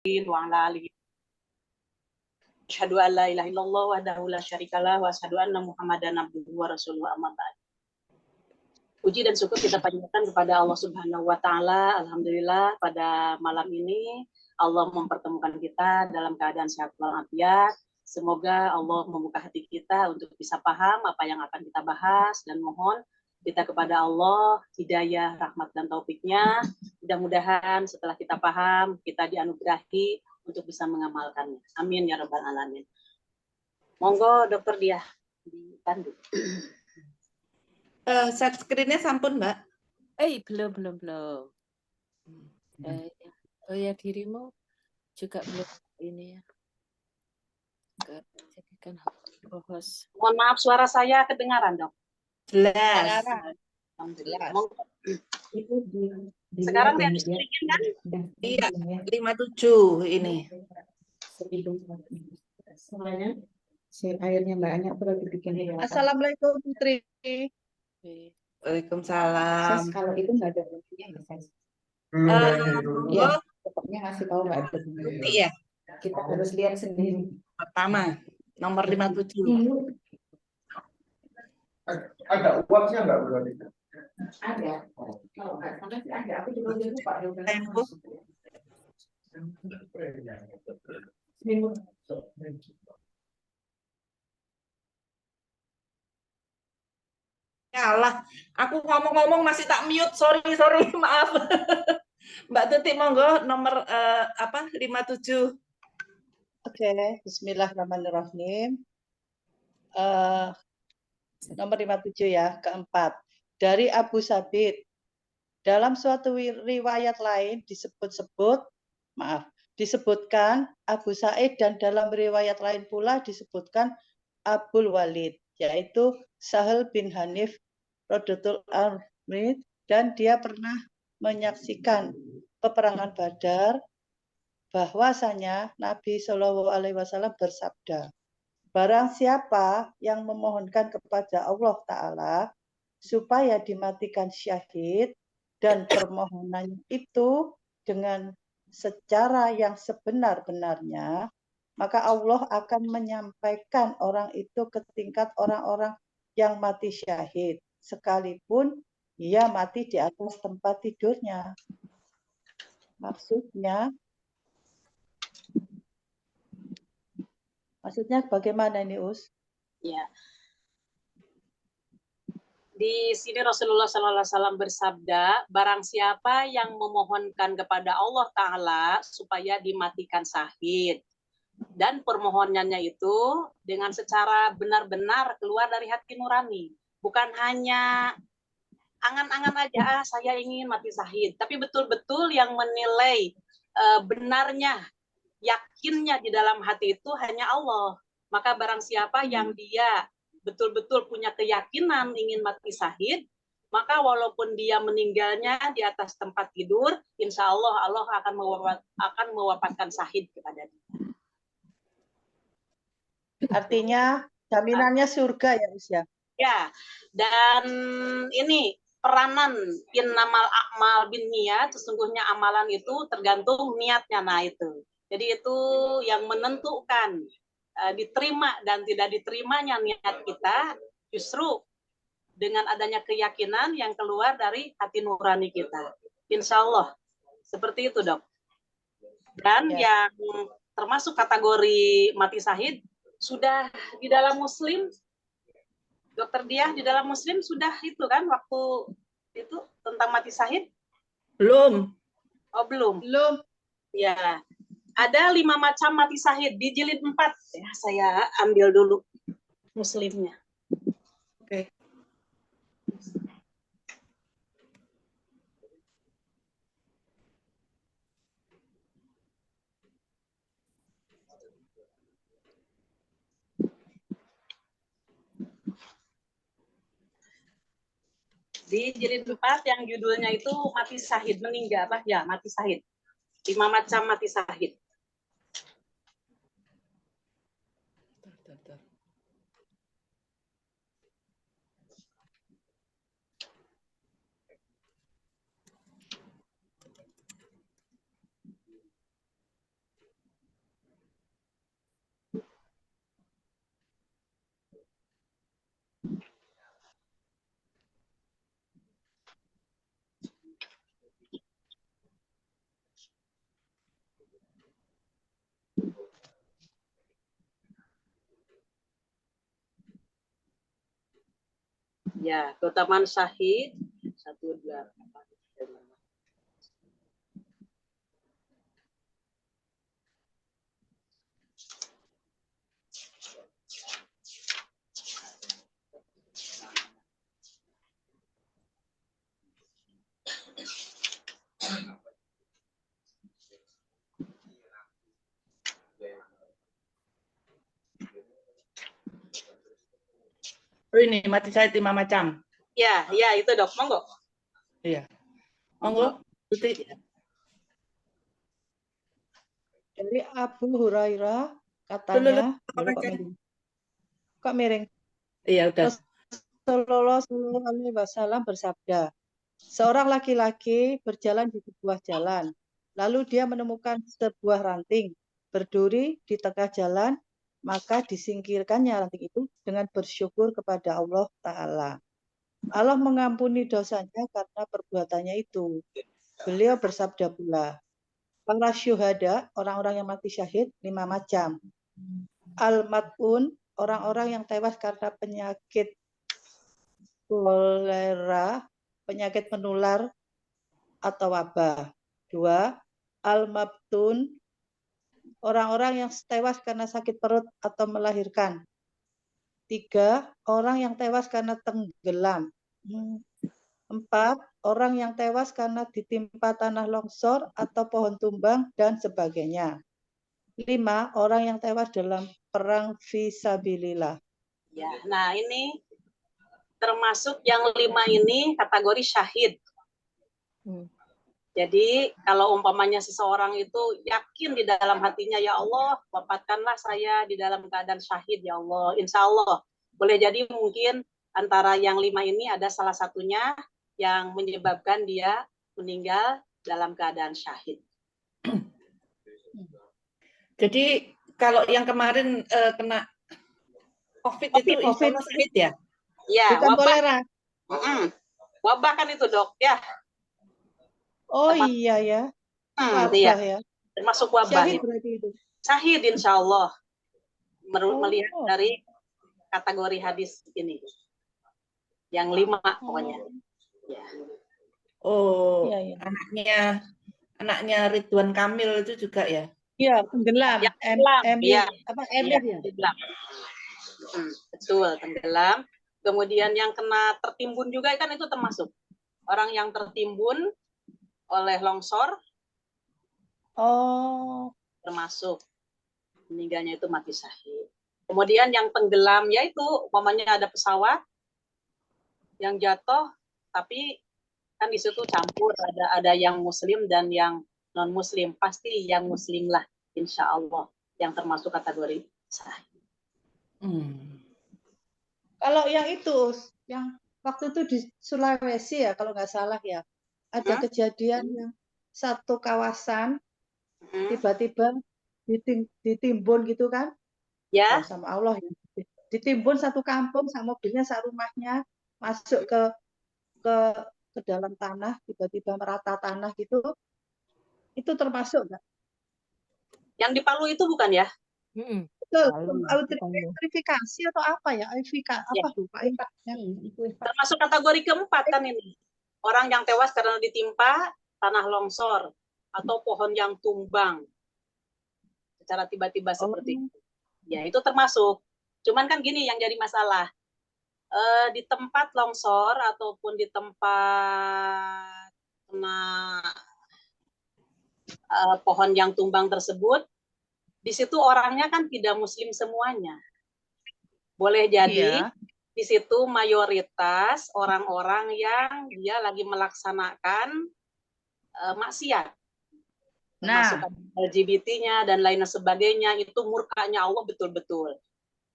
wa ala alihi. Asyhadu an la ilaha illallah wahdahu la syarikalah wa asyhadu anna Muhammadan abduhu wa rasuluhu amma ba'd. Puji dan syukur kita panjatkan kepada Allah Subhanahu wa taala. Alhamdulillah pada malam ini Allah mempertemukan kita dalam keadaan sehat walafiat. Semoga Allah membuka hati kita untuk bisa paham apa yang akan kita bahas, dan mohon kita kepada Allah hidayah, rahmat dan taufiknya. Mudah-mudahan setelah kita paham, kita dianugerahi untuk bisa mengamalkannya. Amin ya rabbal alamin. Monggo Dokter Diah dipandu. Set screen-nya sampun, Mbak? Belum. Oh ya, dirimu juga belum ini ya. Jadikan host. Mohon maaf, suara saya kedengaran, Dok? Jelas. Alhamdulillah. Sekarang dia screen kan? Iya, 57 ini. Semuanya airnya mbaknya perlu dibikin. Assalamualaikum Putri. Waalaikumsalam. Kalau itu nggak ada buktinya ya, Ses. Ya, Pokoknya ngasih tahu nggak ada bukti ya. Kita harus lihat sendiri. Pertama, nomor 57. Ada uapnya nggak berarti? Ada. Kalau nggak salah sih ada. Aku juga udah lupa. Tempo. Ya Allah, aku ngomong-ngomong masih tak mute. Sorry, maaf. Mbak Tuti, monggo nomor 57. Oke, bismillahirrahmanirrahim. Nomor 57 ya, keempat. Dari Abu Sabit. Dalam suatu riwayat lain disebutkan Abu Sa'id, dan dalam riwayat lain pula disebutkan Abul Walid, yaitu Sahal bin Hanif radhiyallahu anhu, dan dia pernah menyaksikan peperangan Badar, bahwasanya Nabi Shallallahu Alaihi Wasallam bersabda, barang siapa yang memohonkan kepada Allah Ta'ala supaya dimatikan syahid, dan permohonannya itu dengan secara yang sebenar-benarnya, maka Allah akan menyampaikan orang itu ke tingkat orang-orang yang mati syahid, sekalipun ia mati di atas tempat tidurnya. Maksudnya bagaimana ini, Us? Ya. Di sini Rasulullah SAW bersabda, barang siapa yang memohonkan kepada Allah Ta'ala supaya dimatikan syahid, dan permohonannya itu dengan secara benar-benar keluar dari hati nurani, bukan hanya angan-angan aja, saya ingin mati syahid, tapi betul-betul yang menilai benarnya, yakinnya di dalam hati itu hanya Allah. Maka barang siapa yang dia betul-betul punya keyakinan ingin mati syahid, maka walaupun dia meninggalnya di atas tempat tidur, insya Allah Allah akan mewafatkan syahid kepada dia. Artinya jaminannya surga ya, Us ya? Ya, dan ini peranan innamal a'mal bin niat, sesungguhnya amalan itu tergantung niatnya. Nah itu, jadi itu yang menentukan diterima dan tidak diterimanya niat kita, justru dengan adanya keyakinan yang keluar dari hati nurani kita. Insya Allah seperti itu, Dok. Dan yang termasuk kategori mati syahid sudah di dalam Muslim, Dokter Diah, di dalam Muslim sudah itu kan waktu itu tentang mati syahid? Belum. Oh belum. Ya. Ada 5 macam mati syahid di jilid 4. Ya, saya ambil dulu Muslimnya. Oke. Di jilid 4 yang judulnya itu mati syahid, meninggal apa? Ya, mati syahid. 5 macam mati syahid. Ya, keutamaan syahid 1, 2, 4, 5. Oh, ini mati syahid 5 macam. Ya, itu Dok. Monggo. Iya. Monggo. Tuti. Dari Abu Hurairah Loh, katanya, kok kok miring? Kok miring? Iya, udah. Rasulullah Shallallahu Alaihi Wasallam bersabda, seorang laki-laki berjalan di sebuah jalan, lalu dia menemukan sebuah ranting berduri di tengah jalan, maka disingkirkannya ranting itu dengan bersyukur kepada Allah Ta'ala. Allah mengampuni dosanya karena perbuatannya itu. Beliau bersabda pula, para syuhada, orang-orang yang mati syahid, 5 macam. Al-mat'un, orang-orang yang tewas karena penyakit kolera, penyakit menular atau wabah. 2. Al-mabtun, orang-orang yang tewas karena sakit perut atau melahirkan. 3. Orang yang tewas karena tenggelam. 4. Orang yang tewas karena ditimpa tanah longsor atau pohon tumbang dan sebagainya. 5. Orang yang tewas dalam perang fisabilillah. Ya, nah ini termasuk yang 5 ini kategori syahid. Jadi kalau umpamanya seseorang itu yakin di dalam hatinya, ya Allah, wafatkanlah saya di dalam keadaan syahid, ya Allah. Insya Allah. Boleh jadi mungkin antara yang 5 ini ada salah satunya yang menyebabkan dia meninggal dalam keadaan syahid. Jadi kalau yang kemarin kena COVID itu insya Allah syahid ya? Ya, Bukan wabah. kolera. Wabah kan itu, Dok, ya. Oh iya ya. Wabah Iya. ya. Termasuk wabah. Syahid berarti itu. Syahid insya Allah. Melihat Oh. dari kategori hadis ini. Yang 5 pokoknya. Ya. Oh, Iya, iya. anaknya Ridwan Kamil itu juga ya? Iya, tenggelam. Ya, tenggelam. Emir, Ya. apa Emir ya? Tenggelam. Betul, tenggelam. Kemudian yang kena tertimbun juga kan itu termasuk. Orang yang tertimbun oleh longsor. Oh. Termasuk meninggalnya itu mati syahid. Kemudian yang tenggelam yaitu umpamanya ada pesawat yang jatuh, tapi kan di situ campur, ada yang muslim dan yang non muslim. Pasti yang muslim lah, insya Allah, yang termasuk kategori syahid. Kalau yang itu, yang waktu itu di Sulawesi ya, kalau nggak salah ya, ada kejadian yang satu kawasan tiba-tiba ditimbun gitu kan? Ya. Sama Allah ya. Ditimbun satu kampung, sama mobilnya, sak rumahnya masuk ke dalam tanah, tiba-tiba merata tanah gitu. Itu termasuk nggak? Yang di Palu itu bukan ya? Verifikasi atau apa ya? Apa tuh Pak? Termasuk kategori keempat kan ini. Orang yang tewas karena ditimpa tanah longsor atau pohon yang tumbang secara tiba-tiba seperti itu. Ya, itu termasuk. Cuman kan gini yang jadi masalah. Di tempat longsor ataupun di tempat pohon yang tumbang tersebut, di situ orangnya kan tidak muslim semuanya. Boleh jadi di situ mayoritas orang-orang yang dia lagi melaksanakan maksiat. Termasuk LGBT-nya dan lain sebagainya, itu murkanya Allah betul-betul.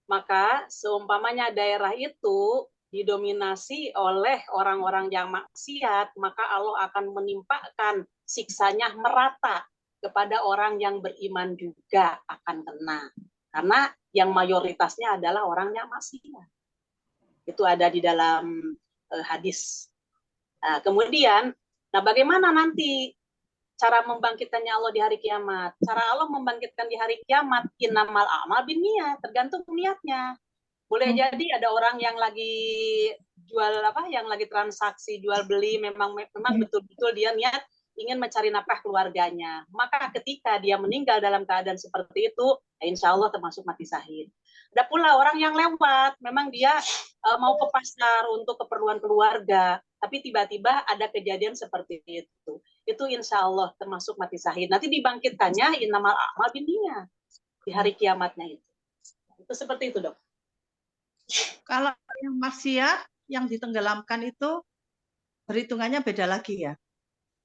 Maka seumpamanya daerah itu didominasi oleh orang-orang yang maksiat, maka Allah akan menimpakan siksanya merata kepada orang yang beriman juga akan kena. Karena yang mayoritasnya adalah orang yang maksiat. Itu ada di dalam hadis. Kemudian, bagaimana nanti cara membangkitkannya Allah di hari kiamat? Cara Allah membangkitkan di hari kiamat, innamal a'mal binniyat, tergantung niatnya. Boleh jadi ada orang yang lagi jual apa yang lagi transaksi jual beli memang betul-betul dia niat ingin mencari nafkah keluarganya. Maka ketika dia meninggal dalam keadaan seperti itu, ya insya Allah termasuk mati syahid. Ada pula orang yang lewat, memang dia mau ke pasar untuk keperluan keluarga, tapi tiba-tiba ada kejadian seperti itu. Itu insya Allah termasuk mati syahid. Nanti dibangkitkannya innamal a'mal binniyat di hari kiamatnya itu. Itu seperti itu, Dok. Kalau yang maksiat yang ditenggelamkan itu perhitungannya beda lagi ya.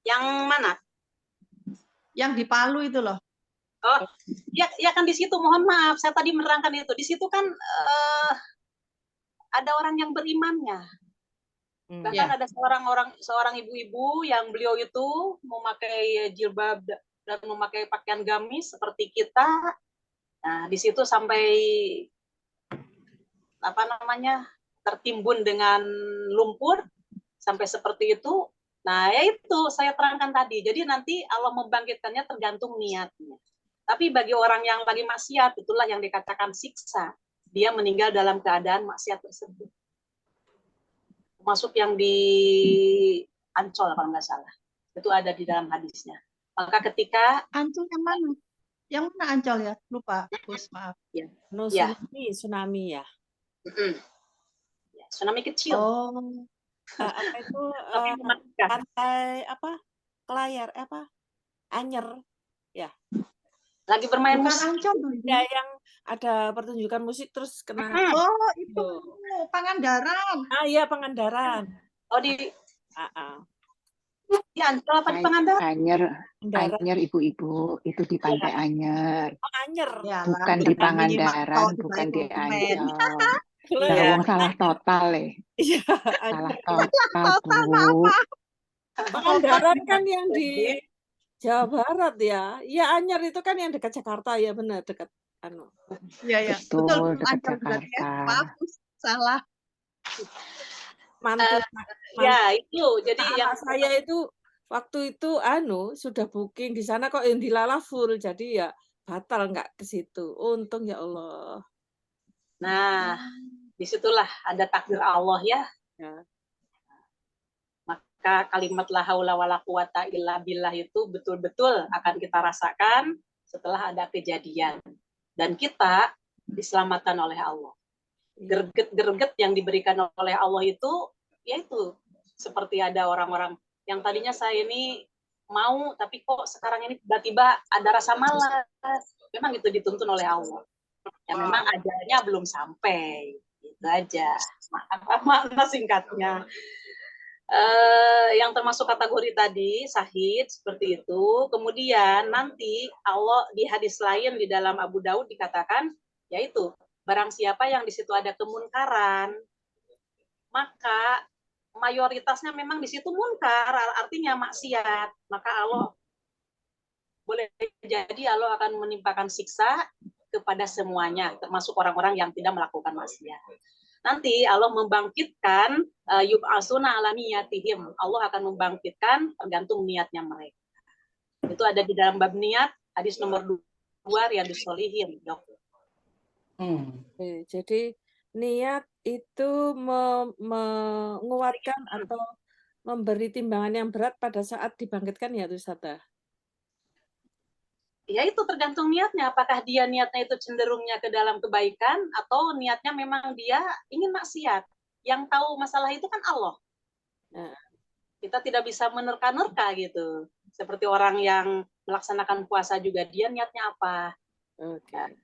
Yang mana? Yang di Palu itu loh. Oh, ya kan di situ. Mohon maaf, saya tadi menerangkan itu. Di situ kan ada orang yang berimannya. Bahkan ada seorang ibu-ibu yang beliau itu memakai jilbab dan memakai pakaian gamis seperti kita. Nah, di situ sampai tertimbun dengan lumpur sampai seperti itu. Nah, ya itu saya terangkan tadi. Jadi nanti Allah membangkitkannya tergantung niatnya. Tapi bagi orang yang lagi maksiat, itulah yang dikatakan siksa. Dia meninggal dalam keadaan maksiat tersebut. Masuk yang di Ancol kalau nggak salah. Itu ada di dalam hadisnya. Maka ketika Ancol yang mana? Yang mana Ancol ya? Lupa, Gus, maaf. ya. Tsunami ya. Ya, tsunami kecil. Oh, Apa itu Tapi mematikan. pantai apa? Kelayar apa? Anyer. Lagi bermain bukan musik. Ancol dong. Ya yang ada pertunjukan musik terus kena. Oh, itu Pangandaran. Ah iya Pangandaran. Oh, di Ancol apa di Pangandaran? Anyer ibu-ibu itu di Pantai Anyer, Oh Anyer. Ya, bukan di Pangandaran, bukan di Ancol. Ya. Wong salah total Iya. salah total Bu. Pangandaran kan yang di Jawa Barat ya. Iya Anyer itu kan yang dekat Jakarta ya benar dekat anu. Iya, ya. Betul, dekat Ancol berarti ya. Jakarta. Maaf, Gus, salah. Mantu Ya, itu. Jadi yang saya itu waktu itu sudah booking di sana kok yang dilala full jadi ya batal nggak ke situ. Untung ya Allah. nah, disitulah ada takdir Allah ya. Ya. Maka kalimat la haula wala quwata illa billah itu betul-betul akan kita rasakan setelah ada kejadian. Dan kita diselamatkan oleh Allah. Gerget-gerget yang diberikan oleh Allah itu, yaitu seperti ada orang-orang yang tadinya saya ini mau, tapi kok sekarang ini tiba-tiba ada rasa malas. Memang itu dituntun oleh Allah. Ya memang ajalnya belum sampai. Itu aja. Makna singkatnya. Yang termasuk kategori tadi syahid seperti itu. Kemudian nanti Allah di hadis lain di dalam Abu Daud dikatakan yaitu barang siapa yang di situ ada kemunkaran maka mayoritasnya memang di situ munkar artinya maksiat maka Allah boleh jadi Allah akan menimpakan siksa kepada semuanya termasuk orang-orang yang tidak melakukan maksiat. Nanti Allah membangkitkan yub'asuna ala niyatihim. Allah akan membangkitkan tergantung niatnya mereka. Itu ada di dalam bab niat, hadis nomor 2 Riyadhus Shalihin, Dok. Jadi niat itu menguatkan atau memberi timbangan yang berat pada saat dibangkitkan ya Ustazah. Ya itu tergantung niatnya. Apakah dia niatnya itu cenderungnya ke dalam kebaikan atau niatnya memang dia ingin maksiat. Yang tahu masalah itu kan Allah. Nah, kita tidak bisa menerka-nerka gitu. Seperti orang yang melaksanakan puasa juga dia niatnya apa. Oke.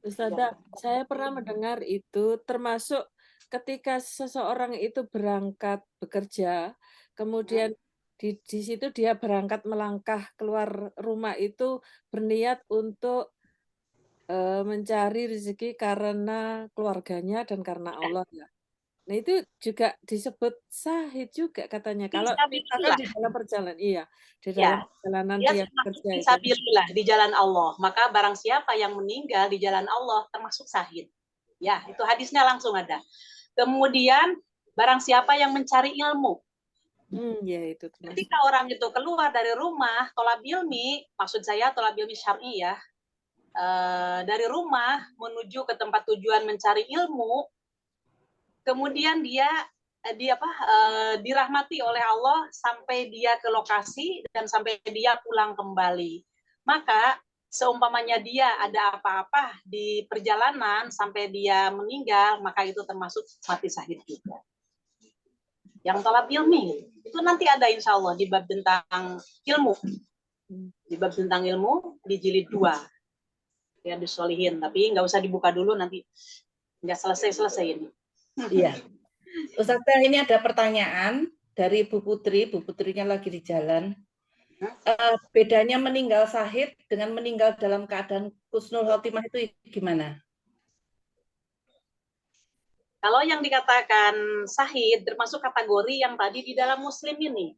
Ustazah, saya pernah mendengar itu termasuk ketika seseorang itu berangkat bekerja, kemudian di situ dia berangkat melangkah keluar rumah itu berniat untuk mencari rezeki karena keluarganya dan karena Allah ya. Nah itu juga disebut syahid juga katanya. Kalau misalkan di dalam perjalanan, di dalam perjalanan dia bekerja itu. Fisabilillah di jalan Allah. Maka barang siapa yang meninggal di jalan Allah termasuk syahid. Ya, itu hadisnya langsung ada. Kemudian barang siapa yang mencari ilmu. Ya itu. Ketika orang itu keluar dari rumah, tolab ilmi, maksud saya tolab ilmi syar'i ya, dari rumah menuju ke tempat tujuan mencari ilmu, kemudian dia dirahmati oleh Allah sampai dia ke lokasi dan sampai dia pulang kembali. Maka seumpamanya dia ada apa-apa di perjalanan sampai dia meninggal, maka itu termasuk mati syahid juga. Yang talab ilmi itu nanti ada insya Allah di bab tentang ilmu. Di bab tentang ilmu di jilid 2 ya disolihin, tapi nggak usah dibuka dulu, nanti nggak selesai ini. Iya. Ustazah, ini ada pertanyaan dari Bu Putri. Bu Putrinya lagi di jalan. Bedanya meninggal syahid dengan meninggal dalam keadaan husnul khotimah itu gimana? Kalau yang dikatakan syahid termasuk kategori yang tadi di dalam Muslim ini.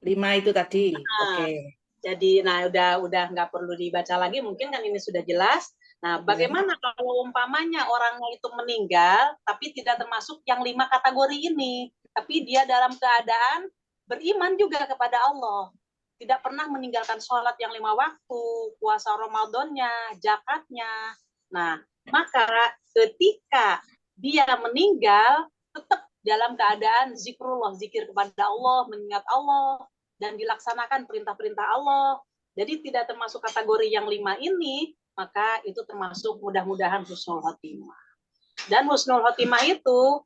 5 itu tadi. Nah, Oke. Jadi, udah nggak perlu dibaca lagi, mungkin kan ini sudah jelas. Nah, bagaimana kalau umpamanya orangnya itu meninggal, tapi tidak termasuk yang 5 kategori ini, tapi dia dalam keadaan beriman juga kepada Allah, tidak pernah meninggalkan sholat yang 5 waktu, puasa Ramadannya, zakatnya. Nah, maka ketika dia meninggal, tetap dalam keadaan zikrullah, zikir kepada Allah, mengingat Allah, dan dilaksanakan perintah-perintah Allah. Jadi tidak termasuk kategori yang 5 ini, maka itu termasuk mudah-mudahan husnul khotimah. Dan husnul khotimah itu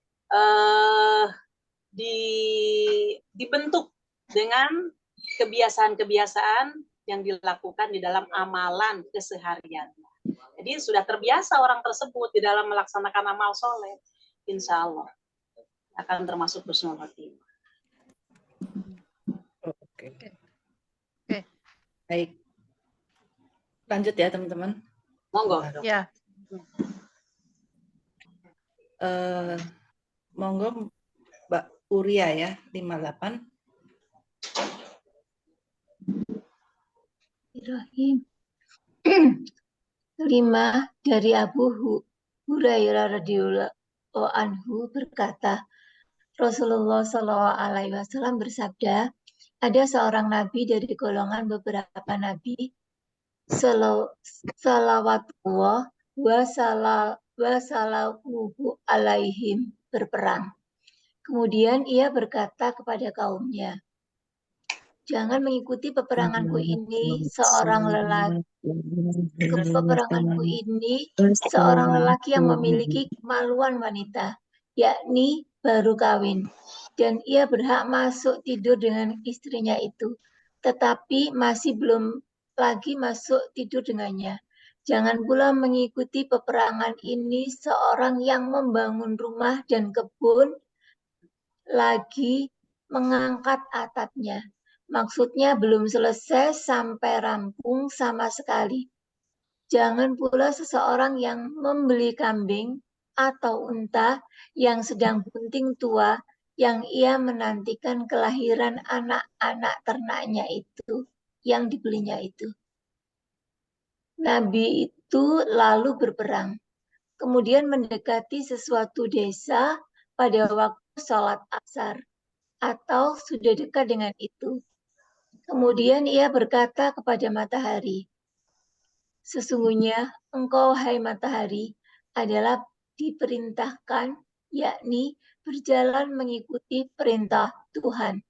dibentuk dengan kebiasaan-kebiasaan yang dilakukan di dalam amalan keseharian. Jadi sudah terbiasa orang tersebut di dalam melaksanakan amal soleh, insya Allah akan termasuk husnul khotimah. Oke. Baik. Lanjut ya, teman-teman. Monggo. Ya. Monggo Mbak Uria ya, 58. Bismillahirrahmanirrahim. 5 dari Abu Hurairah radhiyallahu anhu berkata, Rasulullah SAW bersabda, ada seorang nabi dari golongan beberapa nabi, salawatullah wa salamuhu alaihim, berperang. Kemudian ia berkata kepada kaumnya, jangan mengikuti peperanganku ini seorang lelaki yang memiliki kemaluan wanita, yakni baru kawin, dan ia berhak masuk tidur dengan istrinya itu, tetapi masih belum lagi masuk tidur dengannya. Jangan pula mengikuti peperangan ini seorang yang membangun rumah dan kebun lagi mengangkat atapnya. Maksudnya belum selesai sampai rampung sama sekali. Jangan pula seseorang yang membeli kambing atau unta yang sedang bunting tua yang ia menantikan kelahiran anak-anak ternaknya itu yang dibelinya itu. Nabi itu lalu berperang, kemudian mendekati sesuatu desa pada waktu sholat asar atau sudah dekat dengan itu. Kemudian ia berkata kepada matahari, sesungguhnya engkau, hai matahari, adalah diperintahkan, yakni berjalan mengikuti perintah Tuhan.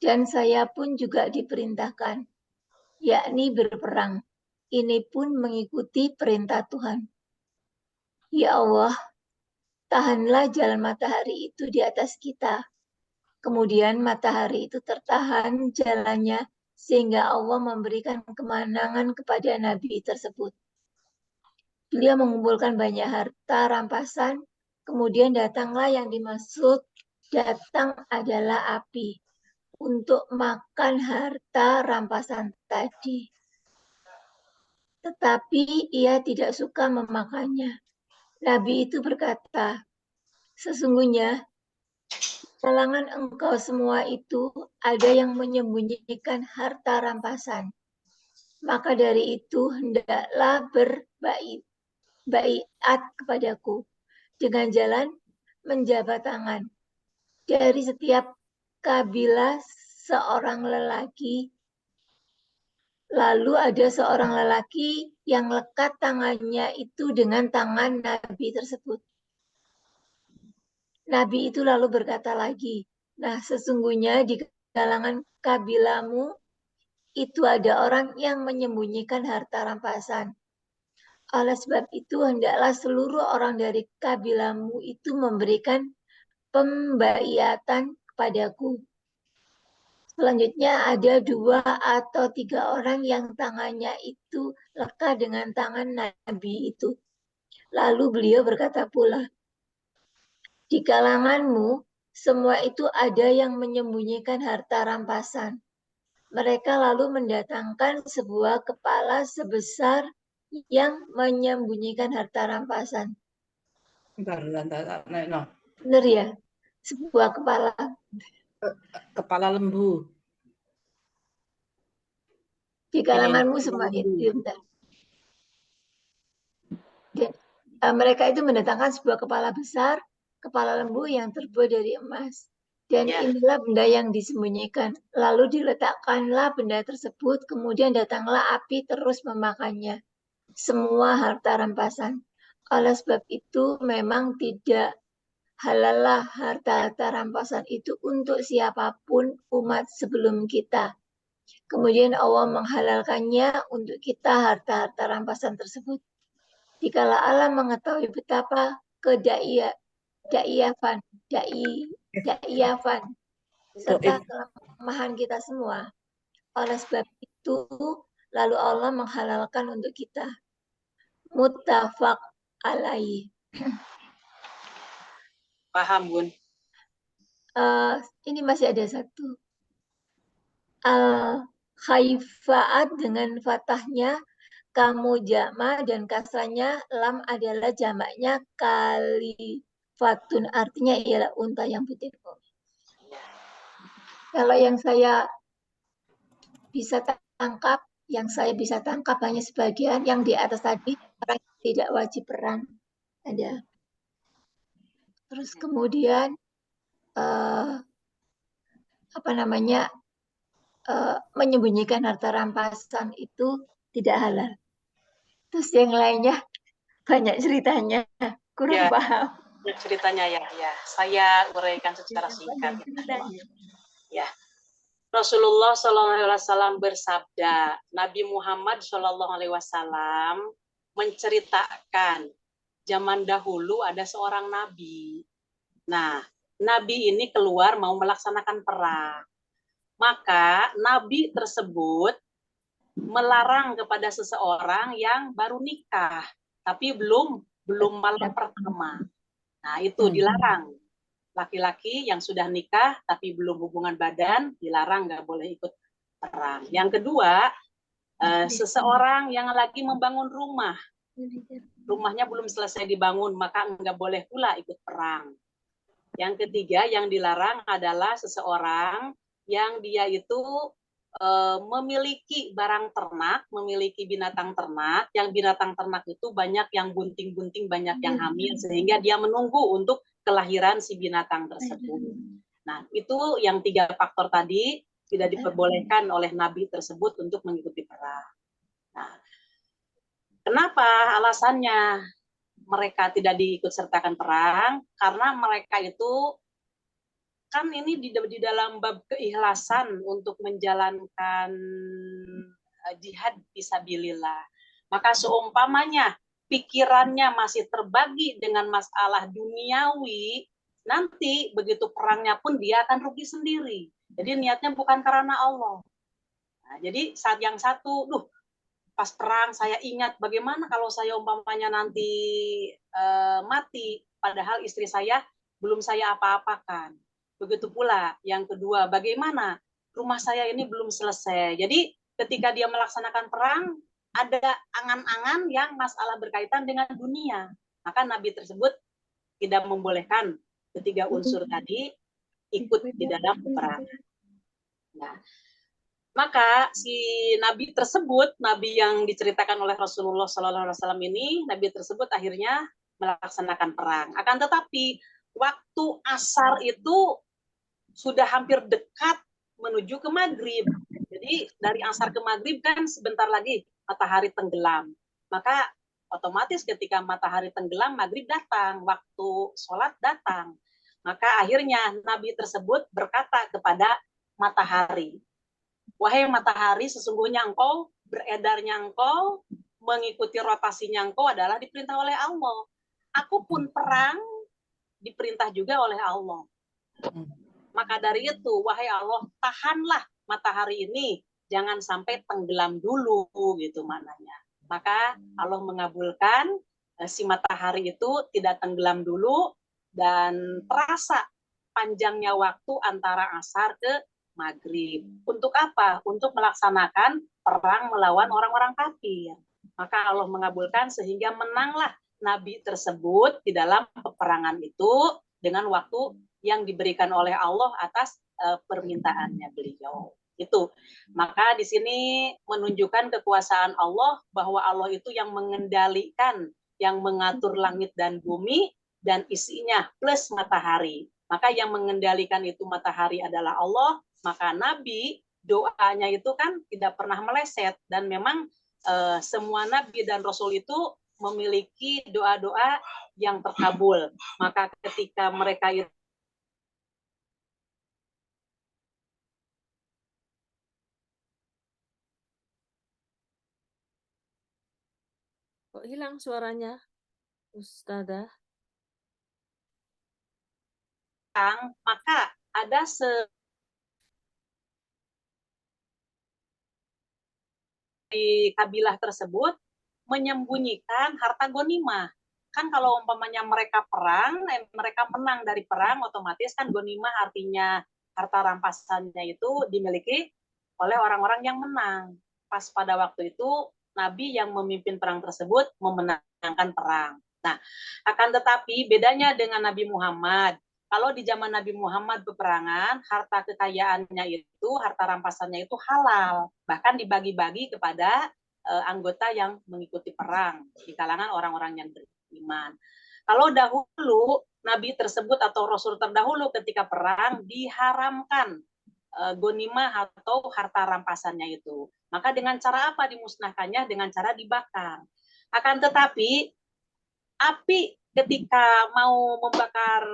Dan saya pun juga diperintahkan, yakni berperang. Ini pun mengikuti perintah Tuhan. Ya Allah, tahanlah jalan matahari itu di atas kita. Kemudian matahari itu tertahan jalannya sehingga Allah memberikan kemenangan kepada Nabi tersebut. Beliau mengumpulkan banyak harta rampasan, kemudian datanglah yang dimaksud datang adalah api untuk makan harta rampasan tadi. Tetapi ia tidak suka memakannya. Nabi itu berkata, sesungguhnya kalangan engkau semua itu ada yang menyembunyikan harta rampasan. Maka dari itu hendaklah berbaiat kepadaku dengan jalan menjabat tangan. Dari setiap kabilah seorang lelaki, lalu ada seorang lelaki yang lekat tangannya itu dengan tangan Nabi tersebut. Nabi itu lalu berkata lagi, nah sesungguhnya di kalangan kabilamu itu ada orang yang menyembunyikan harta rampasan. Oleh sebab itu hendaklah seluruh orang dari kabilamu itu memberikan pembaiatan kepadaku. Selanjutnya ada 2 atau 3 orang yang tangannya itu lekat dengan tangan Nabi itu. Lalu beliau berkata pula, di kalanganmu semua itu ada yang menyembunyikan harta rampasan. Mereka lalu mendatangkan sebuah kepala sebesar yang menyembunyikan harta rampasan. Benar ya? Sebuah Kepala lembu. di kalanganmu semua itu. Mereka itu mendatangkan sebuah kepala besar, kepala lembu yang terbuat dari emas. Dan inilah benda yang disembunyikan. Lalu diletakkanlah benda tersebut, kemudian datanglah api terus memakannya. Semua harta rampasan. Oleh sebab itu memang tidak halallah harta-harta rampasan itu untuk siapapun umat sebelum kita. Kemudian Allah menghalalkannya untuk kita harta-harta rampasan tersebut. Dikala Allah mengetahui betapa kedaiyafan serta kelemahan kita semua. Oleh sebab itu, lalu Allah menghalalkan untuk kita. Muttafaq alaih. Paham, Bun? Ini masih ada satu. Al-khaifaat dengan fathahnya, kamu jama dan kasranya lam adalah jamaknya kalifatun, artinya ialah unta yang putih. Kalau yang saya bisa tangkap hanya sebagian, yang di atas tadi orang tidak wajib perang ada. Terus kemudian menyembunyikan harta rampasan itu tidak halal. Terus yang lainnya banyak ceritanya, kurang paham. Ceritanya ya, saya uraikan secara singkat. Ya, Rasulullah SAW bersabda, Nabi Muhammad SAW menceritakan zaman dahulu ada seorang nabi. Nah, nabi ini keluar mau melaksanakan perang. Maka nabi tersebut melarang kepada seseorang yang baru nikah, tapi belum malam pertama. Nah, itu dilarang. Laki-laki yang sudah nikah tapi belum hubungan badan dilarang, nggak boleh ikut perang. Yang kedua, seseorang yang lagi membangun rumahnya belum selesai dibangun, maka nggak boleh pula ikut perang. Yang ketiga yang dilarang adalah seseorang yang dia itu memiliki barang ternak, memiliki binatang ternak, yang binatang ternak itu banyak yang bunting-bunting, banyak yang hamil, sehingga dia menunggu untuk kelahiran si binatang tersebut. Nah, itu yang 3 faktor tadi tidak diperbolehkan oleh Nabi tersebut untuk mengikuti perang. Nah, kenapa alasannya mereka tidak diikut sertakan perang? Karena mereka itu kan ini di dalam bab keikhlasan untuk menjalankan jihad fisabilillah. Maka seumpamanya pikirannya masih terbagi dengan masalah duniawi, nanti begitu perangnya pun dia akan rugi sendiri. Jadi niatnya bukan karena Allah. Nah, jadi saat yang satu, pas perang saya ingat bagaimana kalau saya umpamanya nanti mati, padahal istri saya belum saya apa-apakan. Begitu pula yang kedua, bagaimana rumah saya ini belum selesai. Jadi ketika dia melaksanakan perang, ada angan-angan yang masalah berkaitan dengan dunia. Maka Nabi tersebut tidak membolehkan ketiga unsur tadi ikut di dalam peperangan. Nah, maka si Nabi tersebut, Nabi yang diceritakan oleh Rasulullah SAW ini, Nabi tersebut akhirnya melaksanakan perang. Akan tetapi waktu asar itu sudah hampir dekat menuju ke maghrib. Jadi dari asar ke maghrib kan sebentar lagi matahari tenggelam. Maka otomatis ketika matahari tenggelam, maghrib datang, waktu sholat datang. Maka akhirnya Nabi tersebut berkata kepada matahari, wahai matahari, sesungguhnya engkau beredarnya engkau, mengikuti rotasinya engkau adalah diperintah oleh Allah. Aku pun perang diperintah juga oleh Allah. Maka dari itu, wahai Allah, tahanlah matahari ini, jangan sampai tenggelam dulu, gitu maknanya. Maka Allah mengabulkan si matahari itu tidak tenggelam dulu, dan terasa panjangnya waktu antara asar ke maghrib. Untuk apa? Untuk melaksanakan perang melawan orang-orang kafir. Maka Allah mengabulkan sehingga menanglah Nabi tersebut di dalam peperangan itu dengan waktu yang diberikan oleh Allah atas permintaannya beliau. Itu. Maka di sini menunjukkan kekuasaan Allah, bahwa Allah itu yang mengendalikan, yang mengatur langit dan bumi dan isinya plus matahari. Maka yang mengendalikan itu matahari adalah Allah. Maka Nabi doanya itu kan tidak pernah meleset, dan memang semua Nabi dan Rasul itu memiliki doa-doa yang terkabul. Maka ketika mereka itu Kok hilang suaranya, Ustazah? maka ada di kabilah tersebut menyembunyikan harta gonimah. Kan kalau umpamanya mereka perang, mereka menang dari perang, otomatis kan gonimah artinya harta rampasannya itu dimiliki oleh orang-orang yang menang. Pas pada waktu itu Nabi yang memimpin perang tersebut memenangkan perang. Nah, akan tetapi bedanya dengan Nabi Muhammad, kalau di zaman Nabi Muhammad peperangan, harta kekayaannya itu, harta rampasannya itu halal, bahkan dibagi-bagi kepada anggota yang mengikuti perang di kalangan orang-orang yang beriman. Kalau dahulu Nabi tersebut atau Rasul terdahulu ketika perang diharamkan gonimah atau harta rampasannya itu. Maka dengan cara apa dimusnahkannya? Dengan cara dibakar. Akan tetapi api ketika mau membakar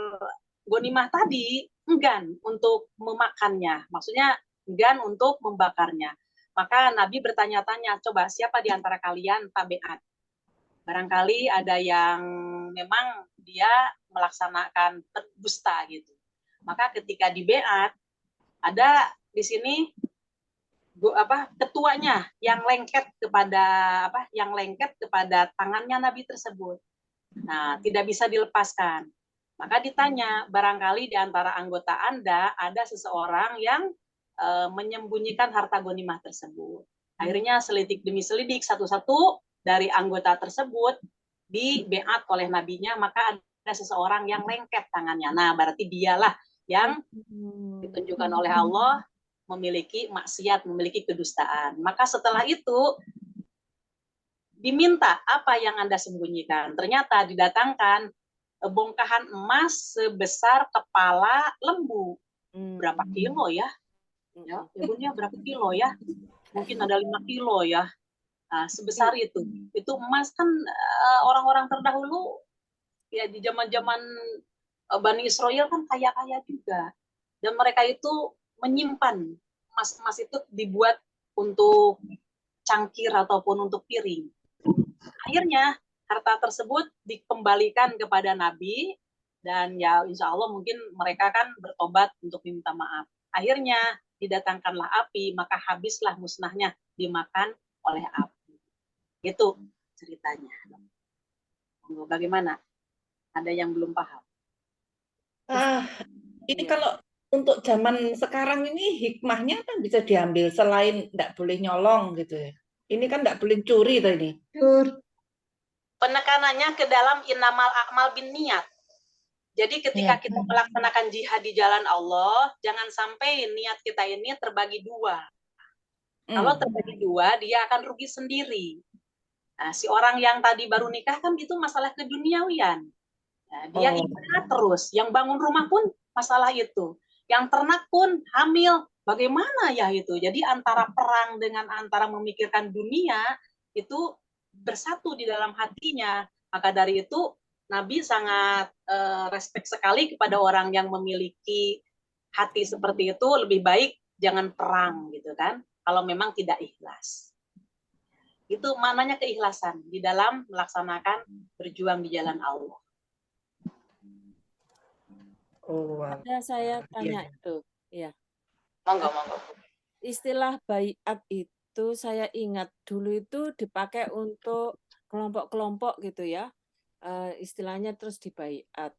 gonimah tadi enggan untuk memakannya. Maksudnya enggan untuk membakarnya. Maka Nabi bertanya-tanya, coba siapa di antara kalian tabiat? Barangkali ada yang memang dia melaksanakan dusta gitu. Maka ketika di beat, ada di sini ketuanya yang lengket kepada tangannya Nabi tersebut. Nah, tidak bisa dilepaskan. Maka ditanya, barangkali di antara anggota Anda ada seseorang yang menyembunyikan harta gonimah tersebut. Akhirnya selidik demi selidik, satu-satu dari anggota tersebut di beat oleh nabinya, maka ada seseorang yang lengket tangannya. Nah, berarti dialah yang ditunjukkan oleh Allah memiliki maksiat, memiliki kedustaan. Maka setelah itu diminta, apa yang Anda sembunyikan? Ternyata didatangkan bongkahan emas sebesar kepala lembu. Berapa kilo ya? Ya, ibunya berapa kilo ya? Mungkin ada 5 kilo ya. Nah, sebesar itu. Itu emas kan orang-orang terdahulu ya di zaman-zaman Bani Israel kan kaya-kaya juga. Dan mereka itu menyimpan emas-emas itu dibuat untuk cangkir ataupun untuk piring. Akhirnya harta tersebut dikembalikan kepada Nabi, dan ya insya Allah mungkin mereka kan bertobat untuk minta maaf. Akhirnya didatangkanlah api, maka habislah musnahnya, dimakan oleh api. Itu ceritanya. Bagaimana? Ada yang belum paham? Ini kalau untuk zaman sekarang ini hikmahnya kan bisa diambil selain tidak boleh nyolong gitu ya. Ini kan tidak boleh curi tadi. Penekanannya ke dalam innamal a'mal bin niat. Jadi ketika kita melaksanakan jihad di jalan Allah, jangan sampai niat kita ini terbagi dua. Kalau terbagi dua, dia akan rugi sendiri. Nah, si orang yang tadi baru nikah kan itu masalah keduniawian. Nah, dia ibadah terus. Yang bangun rumah pun masalah itu. Yang ternak pun hamil. Bagaimana ya itu? Jadi antara perang dengan antara memikirkan dunia itu bersatu di dalam hatinya. Maka dari itu Nabi sangat respect sekali kepada orang yang memiliki hati seperti itu. Lebih baik jangan perang gitu kan, kalau memang tidak ikhlas. Itu maknanya keikhlasan di dalam melaksanakan berjuang di jalan Allah. Oh, wow. Ada saya tanya Iya. itu, ya. Monggo. Istilah baiat itu saya ingat dulu itu dipakai untuk kelompok-kelompok gitu ya. Istilahnya terus dibaiat.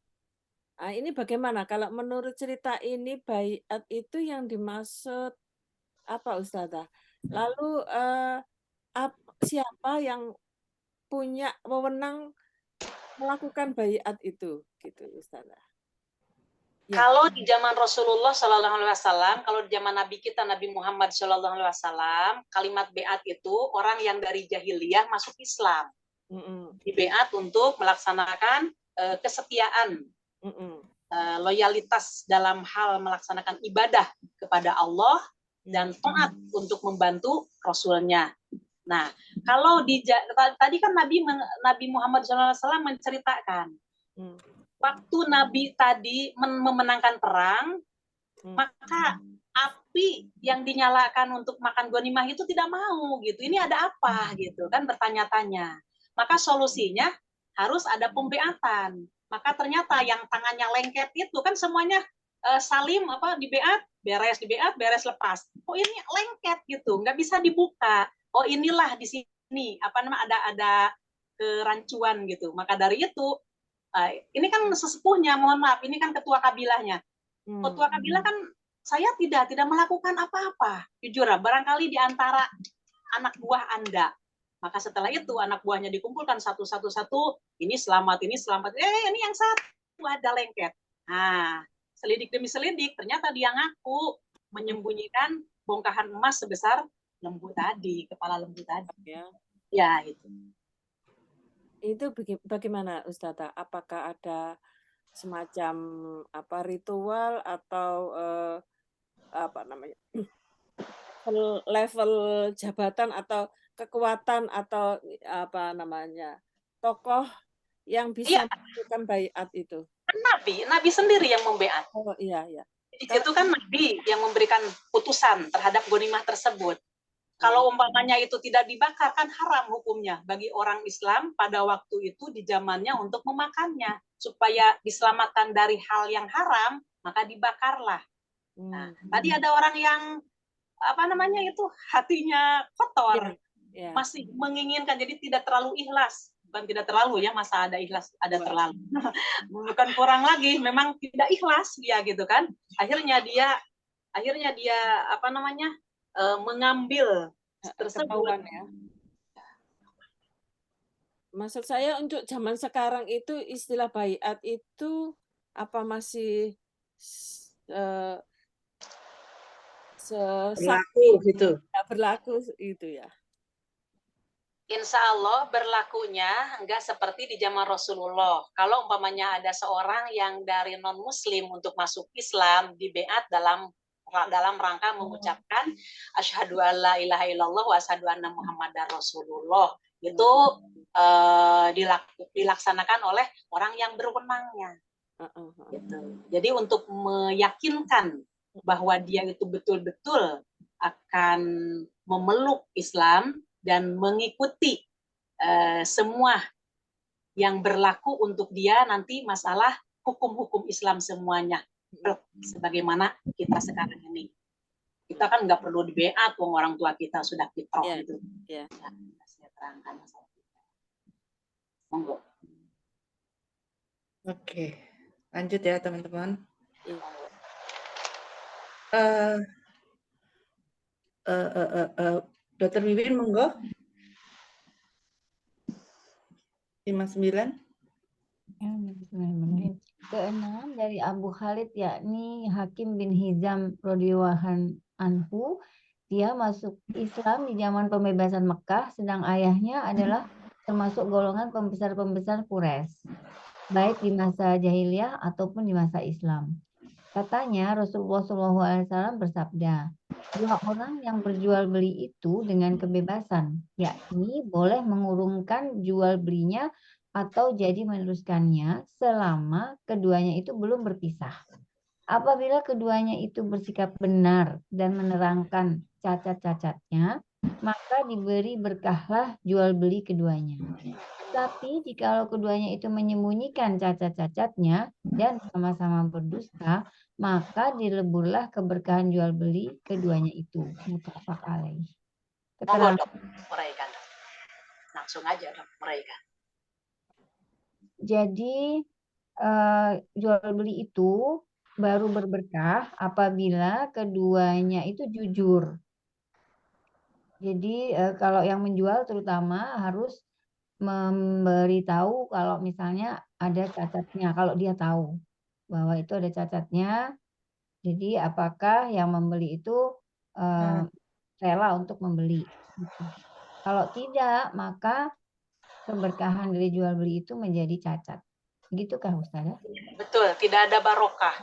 Nah, ini bagaimana kalau menurut cerita ini baiat itu yang dimaksud apa Ustazah? Lalu siapa yang punya wewenang melakukan baiat itu gitu Ustazah? Ya. Kalau di zaman Rasulullah Shallallahu Alaihi Wasallam, kalau di zaman Nabi kita Nabi Muhammad Shallallahu Alaihi Wasallam, kalimat beat itu orang yang dari jahiliyah masuk Islam, di beat untuk melaksanakan kesetiaan, loyalitas dalam hal melaksanakan ibadah kepada Allah dan taat untuk membantu Rasulnya. Nah, kalau tadi kan Nabi Muhammad Shallallahu Alaihi Wasallam menceritakan. Waktu Nabi tadi memenangkan perang, maka api yang dinyalakan untuk makan ghanimah itu tidak mau gitu. Ini ada apa gitu kan, bertanya-tanya. Maka solusinya harus ada pembeatan. Maka ternyata yang tangannya lengket itu kan semuanya salim di beat, beres lepas. Oh ini lengket gitu, nggak bisa dibuka. Oh inilah di sini ada kerancuan gitu. Maka dari itu ini kan sesepuhnya, mohon maaf, ini kan ketua kabilahnya. Ketua kabilah kan saya tidak melakukan apa-apa. Jujur, barangkali di antara anak buah Anda. Maka setelah itu anak buahnya dikumpulkan satu-satu, ini selamat. Ini yang satu ada lengket. Nah, selidik demi selidik, ternyata dia ngaku menyembunyikan bongkahan emas sebesar lembu tadi, kepala lembu tadi. Ya, itu. Itu bagaimana Ustazah? Apakah ada semacam ritual atau level jabatan atau kekuatan atau tokoh yang bisa melakukan baiat itu? Nabi sendiri yang membeat. Oh iya. Itu kan Nabi yang memberikan putusan terhadap ghanimah tersebut. Kalau umpamanya itu tidak dibakar, kan haram hukumnya bagi orang Islam pada waktu itu di zamannya untuk memakannya. Supaya diselamatkan dari hal yang haram, maka dibakarlah. Nah, tadi ada orang yang hatinya kotor, masih menginginkan, jadi tidak terlalu ikhlas. Bukan tidak terlalu ya, masa ada ikhlas, ada terlalu. Bukan kurang lagi, memang tidak ikhlas dia gitu kan. Akhirnya dia mengambil tersebut. Ya. Maksud saya untuk zaman sekarang itu istilah baiat itu apa masih berlaku gitu? Berlaku itu ya. Insya Allah berlakunya enggak seperti di zaman Rasulullah. Kalau umpamanya ada seorang yang dari non-muslim untuk masuk Islam di beat dalam rangka mengucapkan asyhadu alla ilaha illallah wa asyhadu anna muhammadar rasulullah, itu dilaksanakan oleh orang yang berwenangnya. Gitu. Jadi untuk meyakinkan bahwa dia itu betul-betul akan memeluk Islam dan mengikuti semua yang berlaku untuk dia nanti masalah hukum-hukum Islam semuanya. Sebagaimana kita sekarang ini. Kita kan nggak perlu di beat, orang tua kita sudah fitrah gitu. Ya, saya terangkan masalah kita. Monggo. Oke, lanjut ya teman-teman. Dr. Wiwin, monggo. 59. Keenam dari Abu Khalid yakni Hakim bin Hizam radhiyallahu anhu. Dia masuk Islam di zaman pembebasan Mekah, sedang ayahnya adalah termasuk golongan pembesar-pembesar Quraisy, baik di masa jahiliyah ataupun di masa Islam. Katanya Rasulullah SAW bersabda, dua orang yang berjual beli itu dengan kebebasan, yakni boleh mengurungkan jual belinya atau jadi meneruskannya selama keduanya itu belum berpisah. Apabila keduanya itu bersikap benar dan menerangkan cacat-cacatnya, maka diberi berkahlah jual beli keduanya. Tapi jikalau keduanya itu menyembunyikan cacat-cacatnya dan sama-sama berdusta, maka dileburlah keberkahan jual beli keduanya itu. Muttafaq alaih. Monggo Keterangan. dok, uraikan dok. Langsung aja dok, uraikan. Jadi jual beli itu baru berberkah apabila keduanya itu jujur. Jadi kalau yang menjual terutama harus memberitahu kalau misalnya ada cacatnya, kalau dia tahu bahwa itu ada cacatnya. Jadi apakah yang membeli itu rela untuk membeli? Gitu. Kalau tidak, maka keberkahan dari jual beli itu menjadi cacat. Begitukah Ustazah? Betul, tidak ada barokah.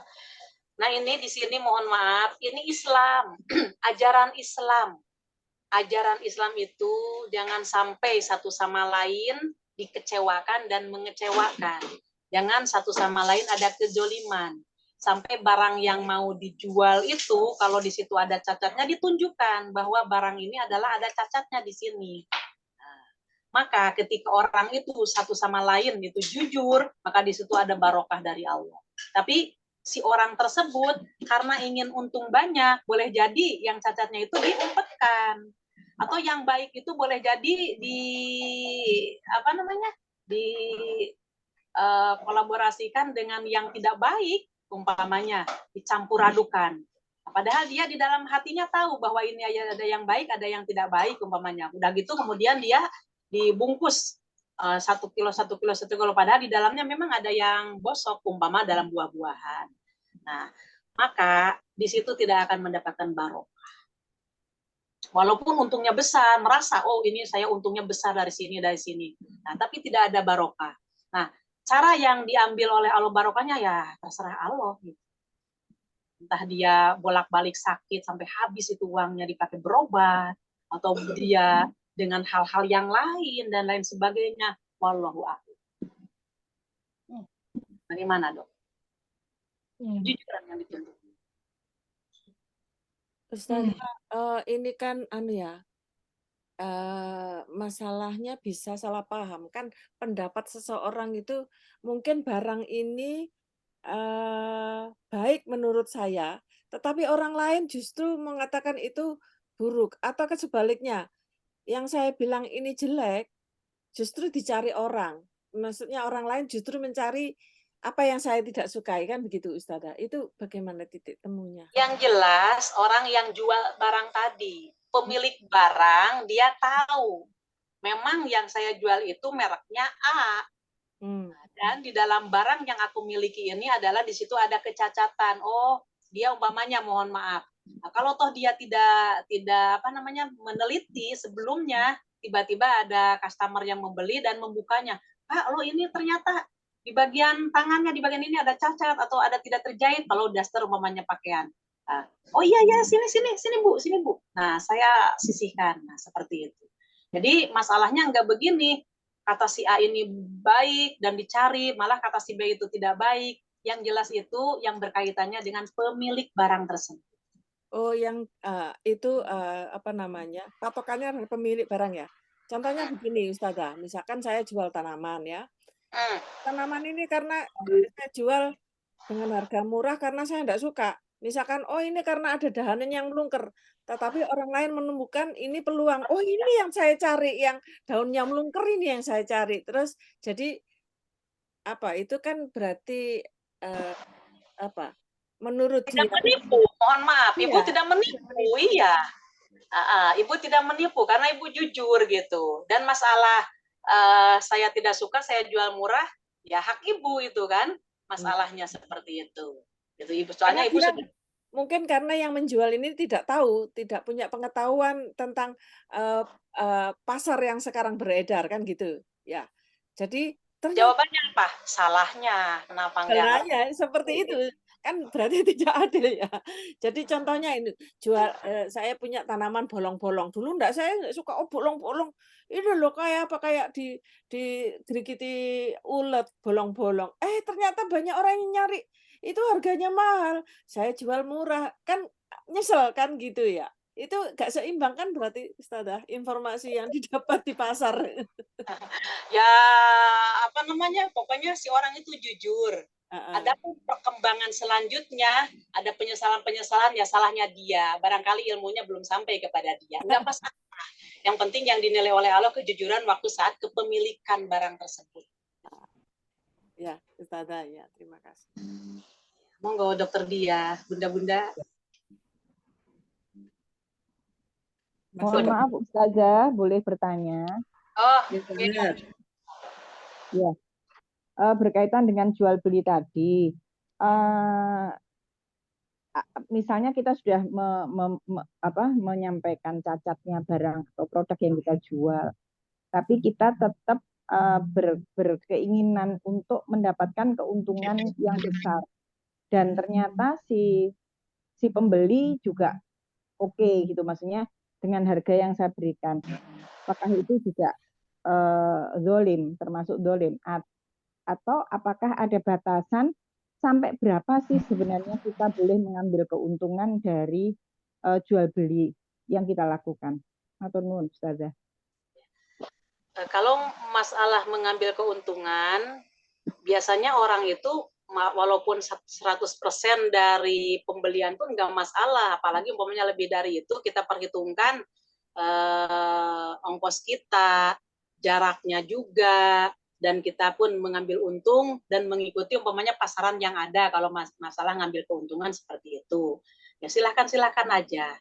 Nah ini di sini mohon maaf, ini Islam, ajaran Islam. Ajaran Islam itu jangan sampai satu sama lain dikecewakan dan mengecewakan. Jangan satu sama lain ada kezoliman. Sampai barang yang mau dijual itu, kalau di situ ada cacatnya, ditunjukkan bahwa barang ini adalah ada cacatnya di sini. Maka ketika orang itu satu sama lain itu jujur, maka di situ ada barokah dari Allah. Tapi si orang tersebut karena ingin untung banyak, boleh jadi yang cacatnya itu diumpetkan. Atau yang baik itu boleh jadi kolaborasikan dengan yang tidak baik, umpamanya dicampur adukan. Padahal dia di dalam hatinya tahu bahwa ini ada yang baik, ada yang tidak baik, umpamanya. Udah gitu kemudian dia dibungkus 1 kilo, padahal di dalamnya memang ada yang bosok, umpama dalam buah-buahan. Nah, maka di situ tidak akan mendapatkan barokah. Walaupun untungnya besar, merasa, oh ini saya untungnya besar dari sini. Nah, tapi tidak ada barokah. Nah, cara yang diambil oleh Allah barokahnya ya terserah Allah. Gitu. Entah dia bolak-balik sakit sampai habis itu uangnya dipakai berobat, atau dia dengan hal-hal yang lain dan lain sebagainya. Wallahu a'lam. Bagaimana dok? Jujuran yang dituntut. Ustazah, ini kan masalahnya bisa salah paham kan, pendapat seseorang itu mungkin barang ini baik menurut saya, tetapi orang lain justru mengatakan itu buruk, atau sebaliknya. Yang saya bilang ini jelek, justru dicari orang. Maksudnya orang lain justru mencari apa yang saya tidak sukai, kan begitu Ustazah. Itu bagaimana titik temunya? Yang jelas orang yang jual barang tadi, pemilik barang dia tahu memang yang saya jual itu mereknya A. Dan di dalam barang yang aku miliki ini adalah di situ ada kecacatan. Oh, dia umpamanya mohon maaf. Nah, kalau toh dia tidak meneliti sebelumnya, tiba-tiba ada customer yang membeli dan membukanya. Pak, lo ini ternyata di bagian tangannya, di bagian ini ada cacat atau ada tidak terjahit kalau daster umpamanya pakaian. Nah, oh iya sini Bu. Nah, saya sisihkan. Nah, seperti itu. Jadi masalahnya enggak begini. Kata si A ini baik dan dicari, malah kata si B itu tidak baik. Yang jelas itu yang berkaitannya dengan pemilik barang tersebut. Oh, yang itu patokannya adalah pemilik barang ya. Contohnya begini Ustazah, misalkan saya jual tanaman ya. Tanaman ini karena saya jual dengan harga murah karena saya tidak suka. Misalkan, oh ini karena ada dahannya yang melungker. Tetapi orang lain menemukan ini peluang. Oh ini yang saya cari, yang daunnya melungker ini yang saya cari. Terus jadi itu kan berarti menurut dia tidak menipu, mohon maaf, iya, Ibu tidak menipu, iya. Ibu tidak menipu karena Ibu jujur gitu. Dan masalah saya tidak suka, saya jual murah, ya hak Ibu itu kan, masalahnya seperti itu. Gitu Ibu, soalnya Ibu sudah mungkin karena yang menjual ini tidak tahu, tidak punya pengetahuan tentang pasar yang sekarang beredar kan gitu, ya. Jadi jawabannya apa? Salahnya, kenapa enggak? Salahnya seperti itu. kan berarti tidak adil ya. Jadi contohnya ini saya punya tanaman bolong-bolong. Dulu saya nggak suka bolong-bolong. Ini loh kayak apa kayak dirigiti ulet bolong-bolong. Ternyata banyak orang yang nyari. Itu harganya mahal. Saya jual murah. Kan nyesel kan gitu ya. Itu nggak seimbang kan berarti Ustazah informasi yang didapat di pasar. Ya apa namanya? Pokoknya si orang itu jujur. Ada perkembangan selanjutnya, ada penyesalan-penyesalan, ya salahnya dia. Barangkali ilmunya belum sampai kepada dia. Enggak masalah. Yang penting yang dinilai oleh Allah kejujuran waktu saat kepemilikan barang tersebut. Ya, Ustazah ya, terima kasih. Monggo Dokter Dia, Bunda-bunda. Mohon maaf Ustazah, boleh bertanya? Oh, benar. Ya. Berkaitan dengan jual beli tadi, misalnya kita sudah menyampaikan cacatnya barang atau produk yang kita jual, tapi kita tetap berkeinginan untuk mendapatkan keuntungan yang besar, dan ternyata si pembeli juga oke gitu, maksudnya dengan harga yang saya berikan, apakah itu juga zolim, termasuk zolim? Atau apakah ada batasan sampai berapa sih sebenarnya kita boleh mengambil keuntungan dari jual beli yang kita lakukan? Matur nuwun, Ustazah. Kalau masalah mengambil keuntungan, biasanya orang itu walaupun 100% dari pembelian pun nggak masalah, apalagi umpamanya lebih dari itu kita perhitungkan ongkos kita, jaraknya juga, dan kita pun mengambil untung dan mengikuti umpamanya pasaran yang ada. Kalau masalah ngambil keuntungan seperti itu, ya silakan aja.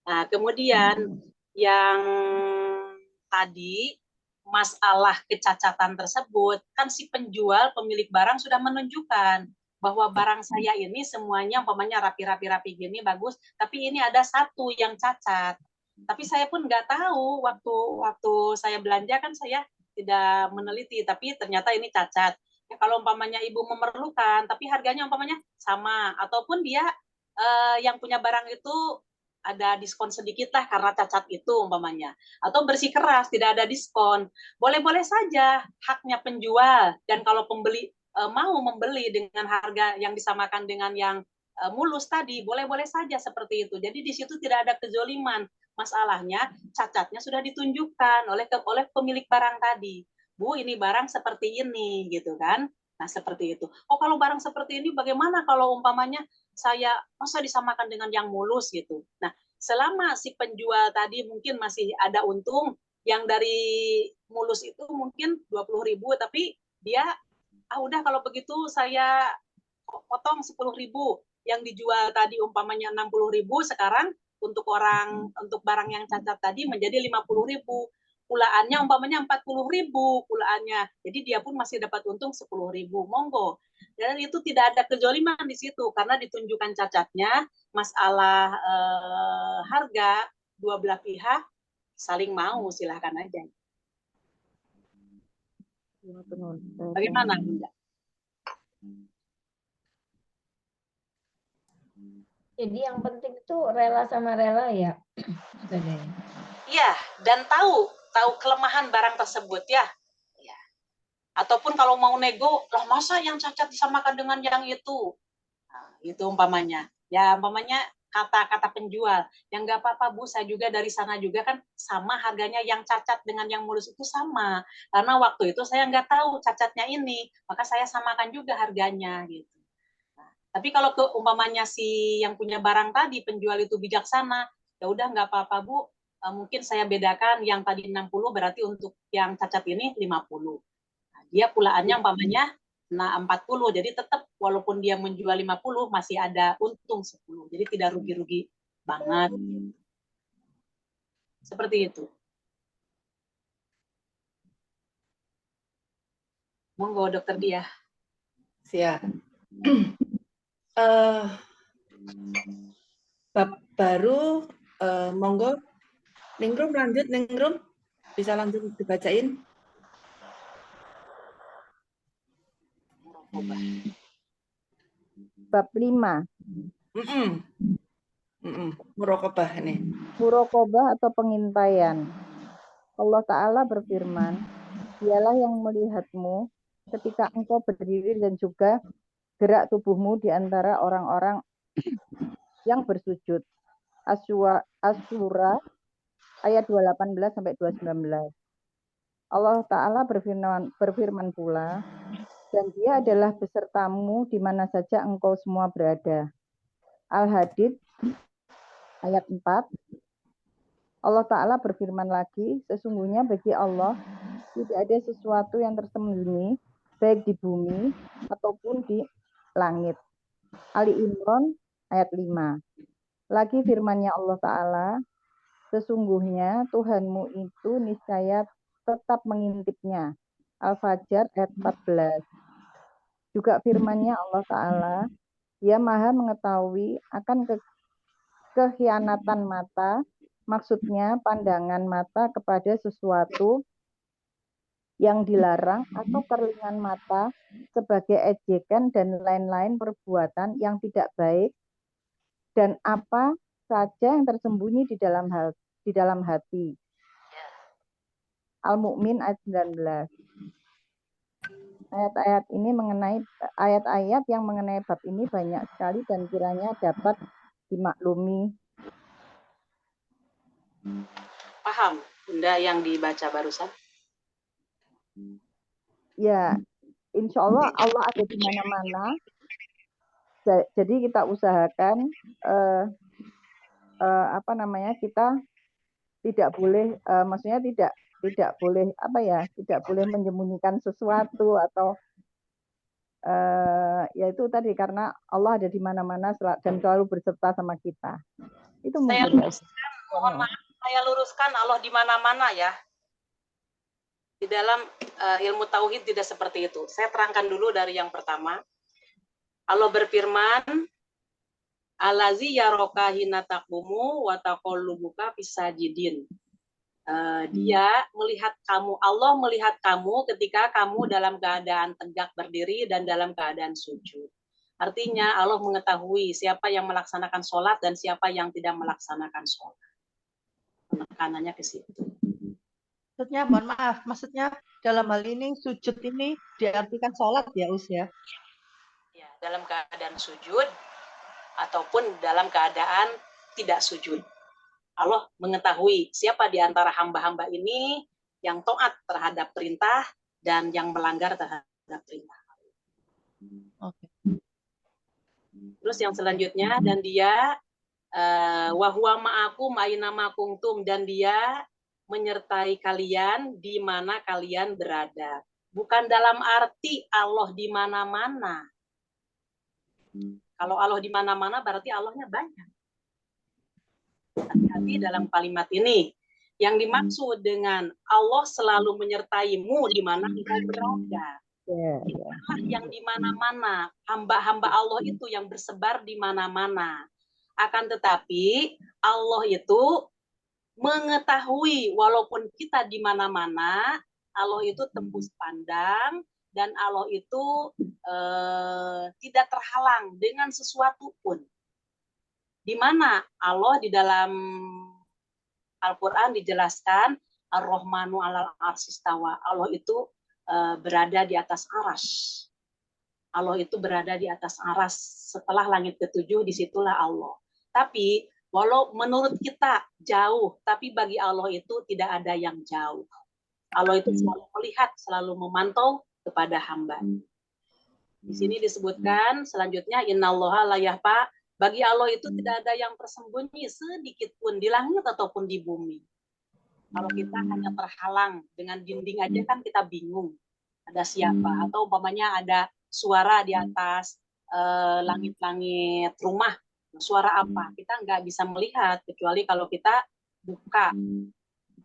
Nah, kemudian yang tadi masalah kecacatan tersebut, kan si penjual pemilik barang sudah menunjukkan bahwa barang saya ini semuanya umpamanya rapi gini bagus, tapi ini ada satu yang cacat. Tapi saya pun nggak tahu waktu saya belanja kan saya tidak meneliti, tapi ternyata ini cacat. Ya, kalau umpamanya ibu memerlukan, tapi harganya umpamanya sama, ataupun dia yang punya barang itu ada diskon sedikit lah karena cacat itu umpamanya, atau bersikeras tidak ada diskon, boleh-boleh saja haknya penjual. Dan kalau pembeli mau membeli dengan harga yang disamakan dengan yang mulus tadi, boleh-boleh saja seperti itu. Jadi di situ tidak ada kezoliman. Masalahnya cacatnya sudah ditunjukkan oleh pemilik barang tadi. Bu, ini barang seperti ini gitu kan. Nah, seperti itu. Oh, kalau barang seperti ini bagaimana kalau umpamanya saya masa disamakan dengan yang mulus gitu. Nah, selama si penjual tadi mungkin masih ada untung, yang dari mulus itu mungkin 20.000, tapi dia udah kalau begitu saya potong 10.000, yang dijual tadi umpamanya 60.000, sekarang untuk barang yang cacat tadi menjadi 50.000, pulaannya umpamanya 40.000 pulaannya, jadi dia pun masih dapat untung 10.000, monggo. Dan itu tidak ada kezoliman di situ karena ditunjukkan cacatnya. Masalah harga, dua belah pihak saling mau, silahkan aja. Bagaimana Bunda? Jadi yang penting itu rela sama rela ya. Iya, dan tahu kelemahan barang tersebut ya. Ataupun kalau mau nego, lah masa yang cacat disamakan dengan yang itu. Nah, itu umpamanya. Ya umpamanya kata-kata penjual, yang nggak apa-apa Bu, saya juga dari sana juga kan sama harganya, yang cacat dengan yang mulus itu sama. Karena waktu itu saya nggak tahu cacatnya ini, maka saya samakan juga harganya gitu. Nah, tapi kalau umpamanya si yang punya barang tadi, penjual itu bijaksana, ya udah nggak apa-apa Bu, mungkin saya bedakan yang tadi 60 berarti untuk yang cacat ini 50. Dia pulaannya umpamanya 40, jadi tetap walaupun dia menjual 50 masih ada untung 10, jadi tidak rugi-rugi banget. Seperti itu. Monggo Dokter Dia. Siap. Baru monggo Ningrum, lanjut Ningrum, bisa lanjut dibacain. bab 5. Muraqabah ini. Muraqabah atau pengintaian. Allah Ta'ala berfirman, dialah yang melihatmu ketika engkau berdiri dan juga gerak tubuhmu di antara orang-orang yang bersujud. As-Surah ayat 218 sampai 219. Allah Ta'ala berfirman pula, dan dia adalah besertamu di mana saja engkau semua berada. Al-Hadid ayat 4. Allah Ta'ala berfirman lagi, sesungguhnya bagi Allah tidak ada sesuatu yang tersembunyi, baik di bumi ataupun di langit. Ali Imran ayat 5. Lagi firman-Nya Allah Ta'ala, sesungguhnya Tuhanmu itu niscaya tetap mengintipnya. Al-Fajr ayat 14. Juga firman-Nya Allah Ta'ala, Dia Maha mengetahui akan kekhianatan mata, maksudnya pandangan mata kepada sesuatu yang dilarang atau kerlingan mata sebagai ejekan dan lain-lain perbuatan yang tidak baik, dan apa saja yang tersembunyi di dalam hati. Al-Mu'min ayat 19. Ayat-ayat yang mengenai bab ini banyak sekali dan kiranya dapat dimaklumi. Paham, Bunda, yang dibaca barusan? Ya, insya Allah Allah ada di mana-mana. Jadi kita usahakan kita tidak boleh, maksudnya tidak boleh tidak boleh menyembunyikan sesuatu atau yaitu tadi karena Allah ada di mana-mana dan selalu berserta sama kita. Itu mungkin. Mohon maaf, saya luruskan Allah di mana-mana ya. Di dalam ilmu tauhid tidak seperti itu. Saya terangkan dulu dari yang pertama. Allah berfirman, Allazi yaroka hina taqumu wa taqallubuka fisajidin. Dia melihat kamu, Allah melihat kamu ketika kamu dalam keadaan tegak berdiri dan dalam keadaan sujud. Artinya Allah mengetahui siapa yang melaksanakan sholat dan siapa yang tidak melaksanakan sholat. Penekanannya ke situ. Maksudnya, mohon maaf, maksudnya dalam hal ini sujud ini diartikan sholat ya, Us ya? Ya, dalam keadaan sujud ataupun dalam keadaan tidak sujud. Allah mengetahui siapa di antara hamba-hamba ini yang taat terhadap perintah dan yang melanggar terhadap perintah. Oke. Terus yang selanjutnya, dan dia wahwa ma'akum aina ma kuntum, dan dia menyertai kalian di mana kalian berada. Bukan dalam arti Allah di mana-mana. Kalau Allah di mana-mana berarti Allahnya banyak. Hati-hati dalam kalimat ini. Yang dimaksud dengan Allah selalu menyertaimu di mana engkau berada. Allah yang di mana-mana. Hamba-hamba Allah itu yang bersebar di mana-mana. Akan tetapi Allah itu mengetahui walaupun kita di mana-mana, Allah itu tembus pandang dan Allah itu tidak terhalang dengan sesuatu pun. Di mana Allah di dalam Al-Quran dijelaskan Ar-Rahmanu 'alal arsy istawa. Allah itu berada di atas aras. Allah itu berada di atas aras. Setelah langit ketujuh, disitulah Allah. Tapi walau menurut kita jauh, tapi bagi Allah itu tidak ada yang jauh. Allah itu selalu melihat, selalu memantau kepada hamba. Di sini disebutkan selanjutnya innallaha la yakhfa, bagi Allah itu tidak ada yang tersembunyi sedikit pun di langit ataupun di bumi. Kalau kita hanya terhalang dengan dinding aja kan kita bingung ada siapa, atau umpamanya ada suara di atas langit-langit rumah, suara apa kita nggak bisa melihat kecuali kalau kita buka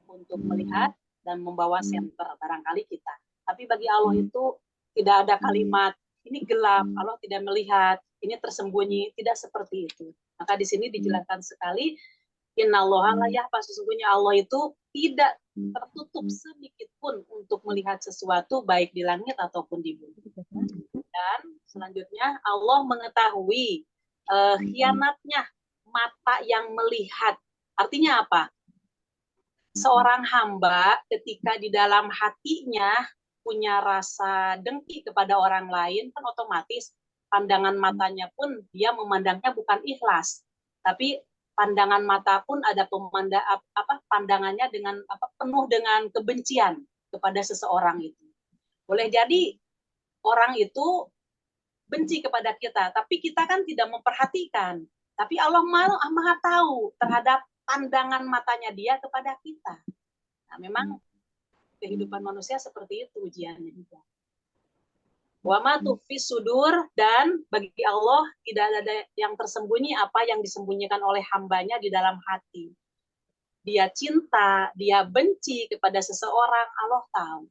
untuk melihat dan membawa senter barangkali kita. Tapi bagi Allah itu tidak ada kalimat ini gelap, Allah tidak melihat, ini tersembunyi, tidak seperti itu. Maka di sini dijelaskan sekali innallaha la yakhfa, sesungguhnya Allah itu tidak tertutup sedikit pun untuk melihat sesuatu baik di langit ataupun di bumi. Dan selanjutnya Allah mengetahui khianatnya mata yang melihat. Artinya apa? Seorang hamba ketika di dalam hatinya punya rasa dengki kepada orang lain, kan otomatis pandangan matanya pun dia memandangnya bukan ikhlas, tapi pandangan mata pun ada pandangannya dengan penuh dengan kebencian kepada seseorang itu. Boleh jadi orang itu benci kepada kita, tapi kita kan tidak memperhatikan. Tapi Allah maha tahu terhadap pandangan matanya dia kepada kita. Nah, memang kehidupan manusia seperti itu ujiannya juga. Wa ma tukhfis sudur, dan bagi Allah tidak ada yang tersembunyi apa yang disembunyikan oleh hambanya di dalam hati. Dia cinta, dia benci kepada seseorang, Allah tahu.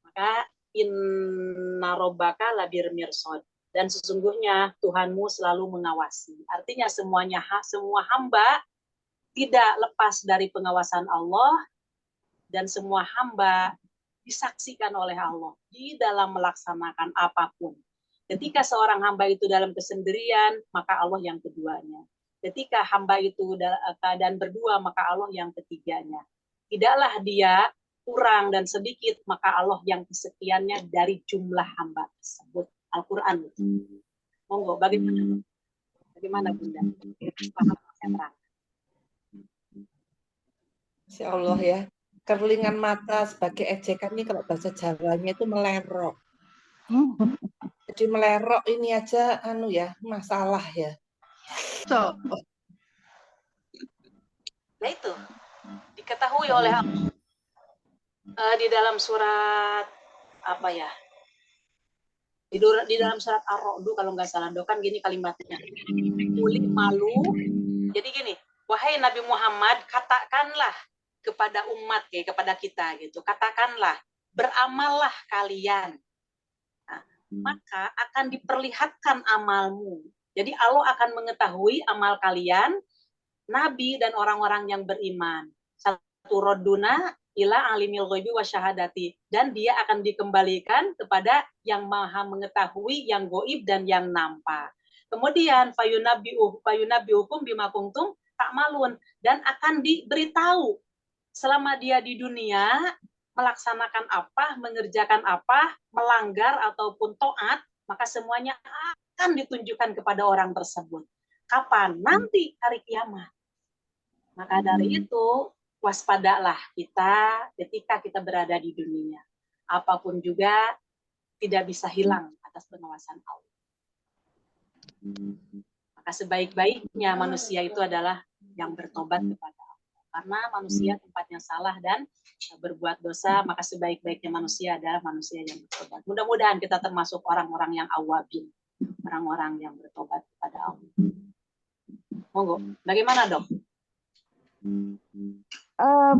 Maka inna rabbaka labir mirsad, dan sesungguhnya Tuhanmu selalu mengawasi. Artinya semua hamba tidak lepas dari pengawasan Allah, dan semua hamba disaksikan oleh Allah di dalam melaksanakan apapun. Ketika seorang hamba itu dalam kesendirian, maka Allah yang keduanya. Ketika hamba itu keadaan berdua, maka Allah yang ketiganya. Tidaklah dia kurang dan sedikit, maka Allah yang kesekiannya dari jumlah hamba tersebut. Al-Quran. Monggo, bagaimana Bunda? Paham saya terang? Masya Allah ya. Kerlingan mata sebagai ejekan ini kalau bahasa Jawanya itu melerok. Jadi melerok ini aja masalah ya. So. Nah itu diketahui oleh di dalam surat apa ya? Di dalam surat Ar-Ra'd kalau nggak salah, kan gini kalimatnya. Uli malu. Jadi gini, wahai Nabi Muhammad, katakanlah kepada umat kepada kita gitu. Katakanlah, beramallah kalian. Nah, maka akan diperlihatkan amalmu. Jadi Allah akan mengetahui amal kalian, Nabi dan orang-orang yang beriman. Satu roduna ila alimil ghaibi wa syahadati, dan dia akan dikembalikan kepada yang maha mengetahui yang gaib dan yang nampak. Kemudian fayunabbiukum bima kuntum ta'malun, dan akan diberitahu selama dia di dunia melaksanakan apa, mengerjakan apa, melanggar ataupun taat, maka semuanya akan ditunjukkan kepada orang tersebut. Kapan? Nanti hari kiamat. Maka dari itu, waspadalah kita ketika kita berada di dunia. Apapun juga tidak bisa hilang atas pengawasan Allah. Maka sebaik-baiknya manusia itu adalah yang bertobat kepada Allah. Karena manusia tempatnya salah dan berbuat dosa, maka sebaik-baiknya manusia adalah manusia yang bertobat. Mudah-mudahan kita termasuk orang-orang yang awabin, orang-orang yang bertobat kepada Allah. Monggo, bagaimana Dok?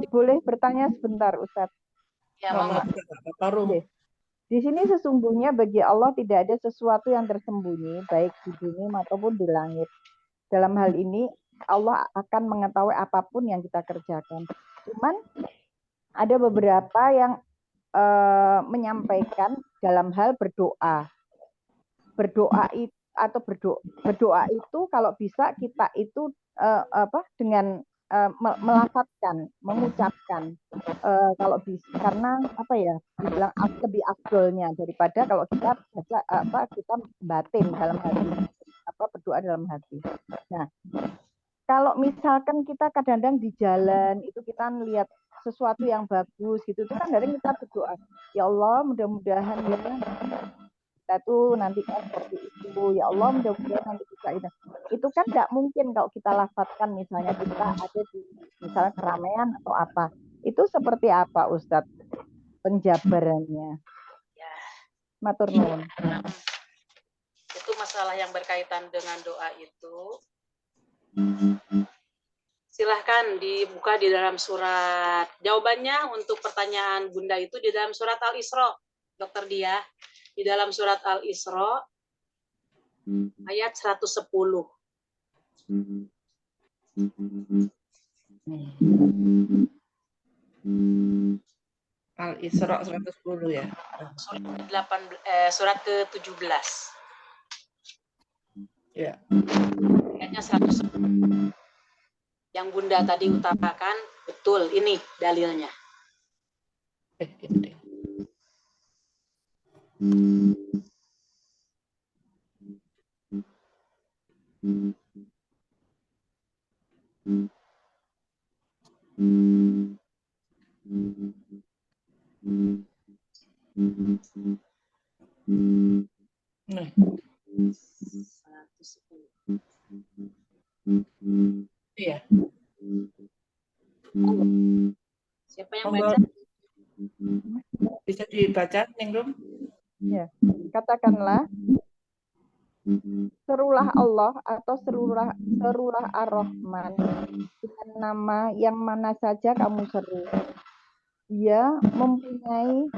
Boleh bertanya sebentar, Ustadz? Ya, Mama. Di sini sesungguhnya bagi Allah tidak ada sesuatu yang tersembunyi, baik di bumi maupun di langit. Dalam hal ini, Allah akan mengetahui apapun yang kita kerjakan. Cuman ada beberapa yang menyampaikan dalam hal berdoa. Berdoa itu kalau bisa kita itu dengan melafadzkan, mengucapkan kalau bisa, karena dibilang lebih afdolnya daripada kalau kita baca kita batin dalam hati, berdoa dalam hati. Nah, kalau misalkan kita kadang-kadang di jalan itu kita lihat sesuatu yang bagus gitu, itu kan dari kita berdoa, ya Allah mudah-mudahan ya kita tuh nanti kan seperti itu, ya Allah mudah-mudahan nanti kita itu kan nggak mungkin kalau kita lafadzkan, misalnya kita ada di misalnya keramaian atau apa, itu seperti apa Ustadz penjabarannya? Ya. Matur nuwun. Itu masalah yang berkaitan dengan doa itu. Silahkan dibuka di dalam surat. Jawabannya untuk pertanyaan Bunda itu di dalam surat Al-Isra, Dokter Dia. Di dalam surat Al-Isra ayat 110. Al-Isra 110 ya. Surat ke-17. Ya. Kayaknya 100. Yang Bunda tadi utarakan betul, ini dalilnya. Ini deh. Nah. 110. Iya. Siapa yang baca? Bisa dibaca, Ningrum? Ya, katakanlah serulah Allah atau serulah Ar-Rahman dengan nama yang mana saja kamu seru. Dia mempunyai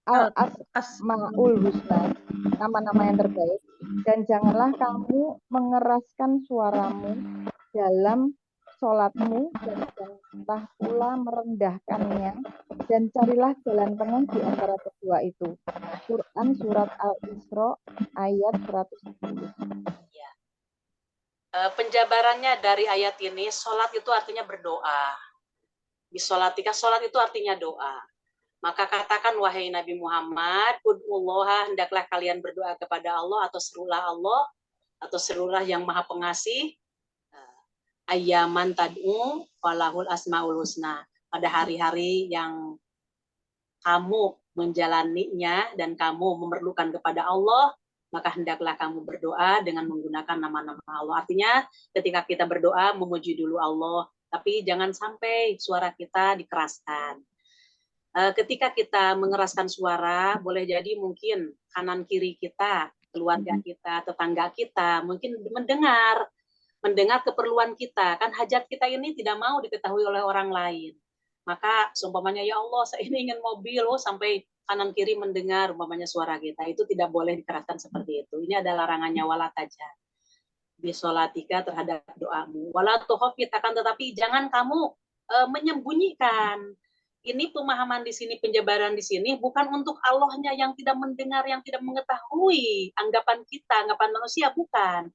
Al-Asmaul Husna, nama-nama yang terbaik, dan janganlah kamu mengeraskan suaramu dalam sholatmu, dan janganlah pula merendahkannya, dan carilah jalan tengah di antara kedua itu. Quran Surat Al-Isra ayat 110. Ya. Penjabarannya dari ayat ini, sholat itu artinya berdoa. Disolatika, sholat itu artinya doa. Maka katakan, wahai Nabi Muhammad, ud'ullaha, hendaklah kalian berdoa kepada Allah, atau serulah yang maha pengasih, ayyaman tad'u walahul asmaul husna. Pada hari-hari yang kamu menjalaninya dan kamu memerlukan kepada Allah, maka hendaklah kamu berdoa dengan menggunakan nama-nama Allah. Artinya ketika kita berdoa memuji dulu Allah, tapi jangan sampai suara kita dikeraskan. Ketika kita mengeraskan suara, boleh jadi mungkin kanan kiri kita, keluarga kita, tetangga kita, mungkin mendengar keperluan kita. Kan hajat kita ini tidak mau diketahui oleh orang lain. Maka seumpamanya, ya Allah, saya ini ingin mobil, sampai kanan kiri mendengar umpamanya suara kita. Itu tidak boleh dikeraskan seperti itu. Ini ada larangannya, wala tajhar bisolatika, terhadap doamu. Wala tukhafit, akan tetapi jangan kamu menyembunyikan. Ini pemahaman di sini, penjabaran di sini bukan untuk Allahnya yang tidak mendengar, yang tidak mengetahui anggapan kita, anggapan manusia, bukan.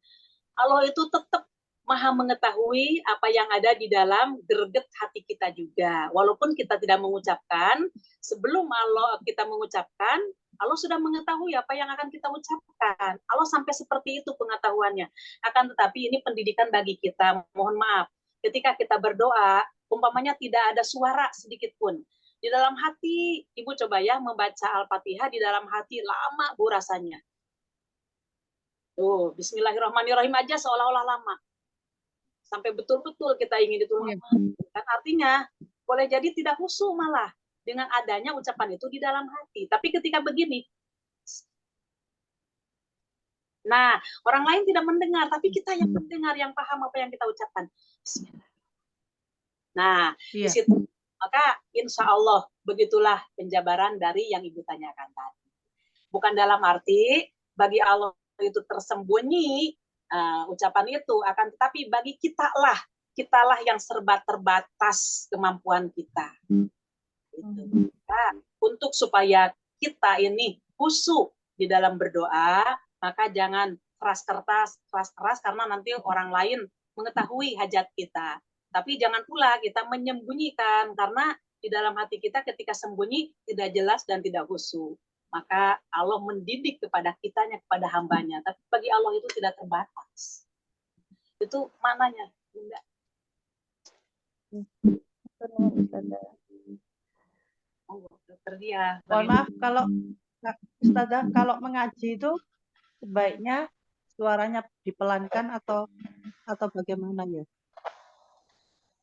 Allah itu tetap maha mengetahui apa yang ada di dalam greget hati kita juga. Walaupun kita tidak mengucapkan, sebelum kita mengucapkan, Allah sudah mengetahui apa yang akan kita ucapkan. Allah sampai seperti itu pengetahuannya. Akan tetapi ini pendidikan bagi kita. Mohon maaf, ketika kita berdoa, umpamanya tidak ada suara sedikit pun. Di dalam hati, Ibu coba ya membaca Al-Fatihah di dalam hati, lama Bu rasanya. Tuh, Bismillahirrahmanirrahim aja seolah-olah lama. Sampai betul-betul kita ingin ditolong. Kan artinya, boleh jadi tidak khusyuk malah dengan adanya ucapan itu di dalam hati. Tapi ketika begini, nah, orang lain tidak mendengar, tapi kita yang mendengar, yang paham apa yang kita ucapkan. Bismillah. Nah, di situ, maka insya Allah begitulah penjabaran dari yang Ibu tanyakan tadi. Bukan dalam arti bagi Allah itu tersembunyi ucapan itu, akan tetapi bagi kitalah yang serba terbatas kemampuan kita. Nah, untuk supaya kita ini khusyuk di dalam berdoa, maka jangan keras karena nanti orang lain mengetahui hajat kita. Tapi jangan pula kita menyembunyikan, karena di dalam hati kita ketika sembunyi tidak jelas dan tidak khusyuk. Maka Allah mendidik kepada kitanya, kepada hambanya. Tapi bagi Allah itu tidak terbatas. Itu maknanya. Enggak. Dokter dia. Mohon maaf, kalau Ustazah, kalau mengaji itu sebaiknya suaranya dipelankan atau bagaimana ya?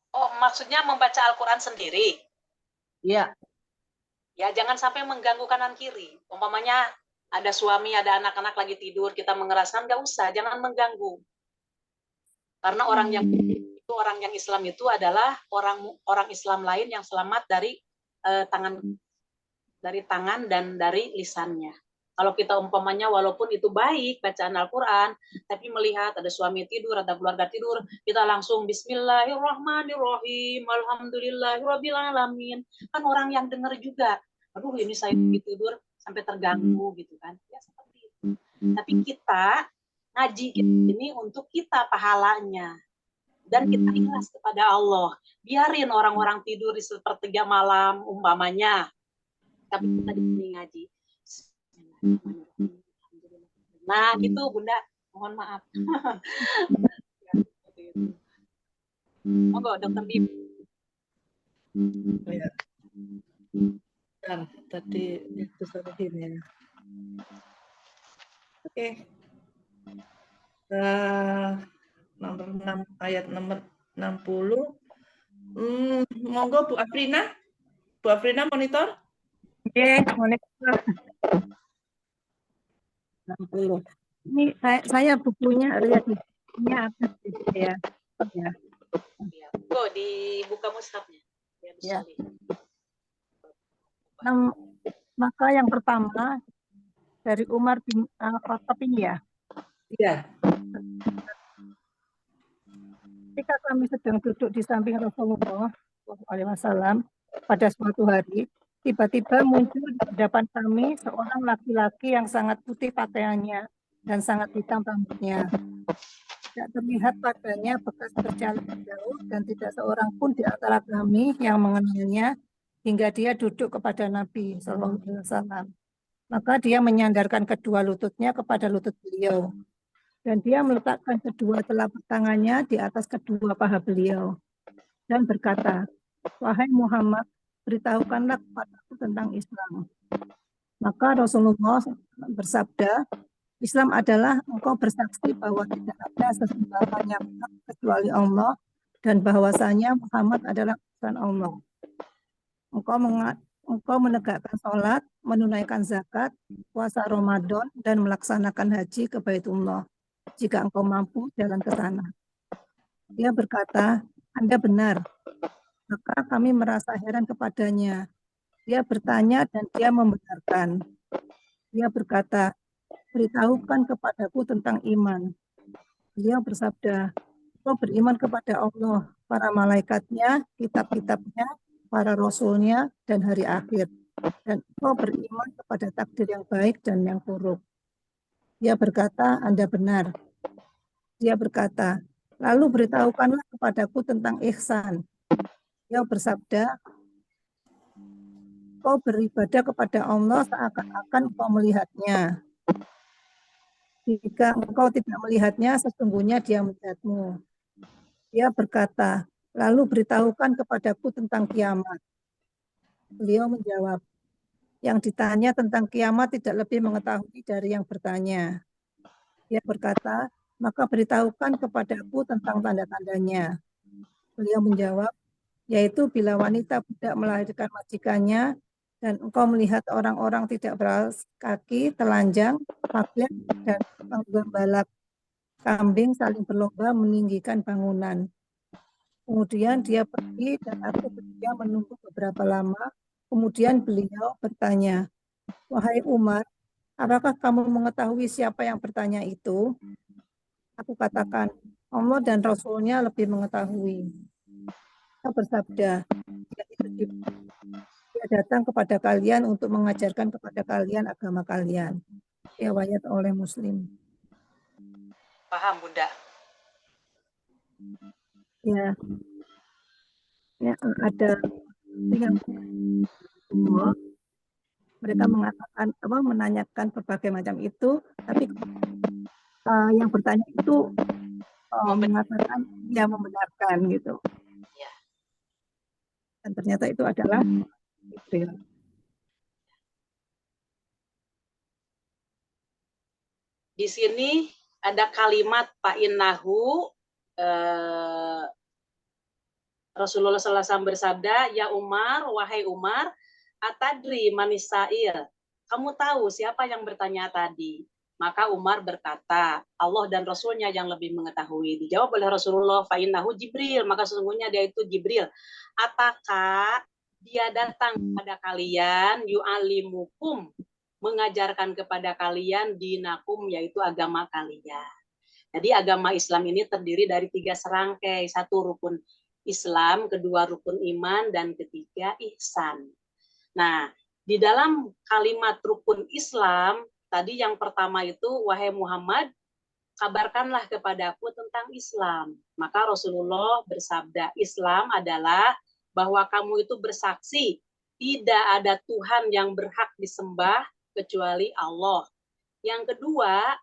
Oh, maksudnya membaca Al-Quran sendiri? Iya. Ya, jangan sampai mengganggu kanan kiri. Umpamanya ada suami, ada anak-anak lagi tidur, kita mengeraskan, nggak usah, jangan mengganggu. Karena orang yang Islam itu adalah orang Islam lain yang selamat dari tangan dan dari lisannya. Kalau kita umpamanya walaupun itu baik bacaan Al-Quran, tapi melihat ada suami tidur, ada keluarga tidur, kita langsung Bismillahirrahmanirrahim, Alhamdulillahirrabbilalamin. Kan orang yang dengar juga, aduh ini saya tidur sampai terganggu gitu kan. Ya seperti itu. Tapi kita ngaji ini untuk kita pahalanya. Dan kita ikhlas kepada Allah. Biarin orang-orang tidur di sepertiga malam umpamanya. Tapi kita di sini ngaji. Nah, gitu Bunda. Mohon maaf. Monggo Dokter Bim. Ya. Dan tadi itu Solihin ya. Oke. Nomor 6 ayat nomor 60. Monggo Bu Afrina. Bu Afrina monitor. Oke, monitor. 60. Ini saya bukunya lihat di bukunya atas ya. Ya. Go dibuka mushafnya. Ya. Maka yang pertama dari Umar bin Khattab ini ya. Iya. Ketika kami sedang duduk di samping Rasulullah SAW pada suatu hari, tiba-tiba muncul di hadapan kami seorang laki-laki yang sangat putih pakaiannya dan sangat hitam rambutnya. Tidak terlihat padanya bekas perjalanan jauh dan tidak seorang pun di antara kami yang mengenalnya hingga dia duduk kepada Nabi SAW. Maka dia menyandarkan kedua lututnya kepada lutut beliau. Dan dia meletakkan kedua telapak tangannya di atas kedua paha beliau. Dan berkata, wahai Muhammad, beritahukanlah kepadaku tentang Islam. Maka Rasulullah bersabda, Islam adalah engkau bersaksi bahwa tidak ada sesembahan yang benar kecuali Allah dan bahwasanya Muhammad adalah utusan Allah. Engkau menegakkan sholat, menunaikan zakat, puasa Ramadan, dan melaksanakan haji ke Baitullah jika engkau mampu jalan ke sana. Dia berkata, Anda benar. Maka kami merasa heran kepadanya. Dia bertanya dan dia membenarkan. Dia berkata, beritahukan kepadaku tentang iman. Beliau bersabda, engkau beriman kepada Allah, para malaikatnya, kitab-kitabnya, para rasulnya, dan hari akhir. Dan engkau beriman kepada takdir yang baik dan yang buruk. Dia berkata, Anda benar. Dia berkata, lalu beritahukanlah kepadaku tentang ihsan. Dia bersabda, kau beribadah kepada Allah seakan-akan kau melihatnya. Jika engkau tidak melihatnya, sesungguhnya dia melihatmu. Dia berkata, lalu beritahukan kepadaku tentang kiamat. Beliau menjawab, yang ditanya tentang kiamat tidak lebih mengetahui dari yang bertanya. Dia berkata, maka beritahukan kepadaku tentang tanda-tandanya. Beliau menjawab, yaitu bila wanita budak melahirkan majikannya, dan engkau melihat orang-orang tidak beralas kaki, telanjang, pakaian, dan penggembala kambing saling berlomba meninggikan bangunan. Kemudian dia pergi dan aku berdiam menunggu beberapa lama. Kemudian beliau bertanya, wahai Umar, apakah kamu mengetahui siapa yang bertanya itu? Aku katakan, Allah dan Rasulnya lebih mengetahui. Dia bersabda, dia datang kepada kalian untuk mengajarkan kepada kalian agama kalian. Riwayat oleh Muslim. Paham Bunda? Ya, ada yang mereka mengatakan menanyakan berbagai macam itu, tapi yang bertanya itu mengatakan dia membenarkan gitu. Ya. Dan ternyata itu adalah Jibril. Di sini ada kalimat fa'innahu Rasulullah SAW bersabda, ya Umar, wahai Umar, atadri manisail. Kamu tahu siapa yang bertanya tadi? Maka Umar berkata, Allah dan Rasulnya yang lebih mengetahui. Dijawab oleh Rasulullah, fa'innahu Jibril. Maka sesungguhnya dia itu Jibril. Apakah dia datang kepada kalian, yu'alimukum, mengajarkan kepada kalian dinakum, yaitu agama kalian. Jadi agama Islam ini terdiri dari 3 serangkai, 1 rukun Islam, 2 rukun iman, dan 3 ihsan. Nah, di dalam kalimat rukun Islam, tadi yang pertama itu, wahai Muhammad, kabarkanlah kepadaku tentang Islam. Maka Rasulullah bersabda, Islam adalah bahwa kamu itu bersaksi tidak ada Tuhan yang berhak disembah kecuali Allah. Yang kedua,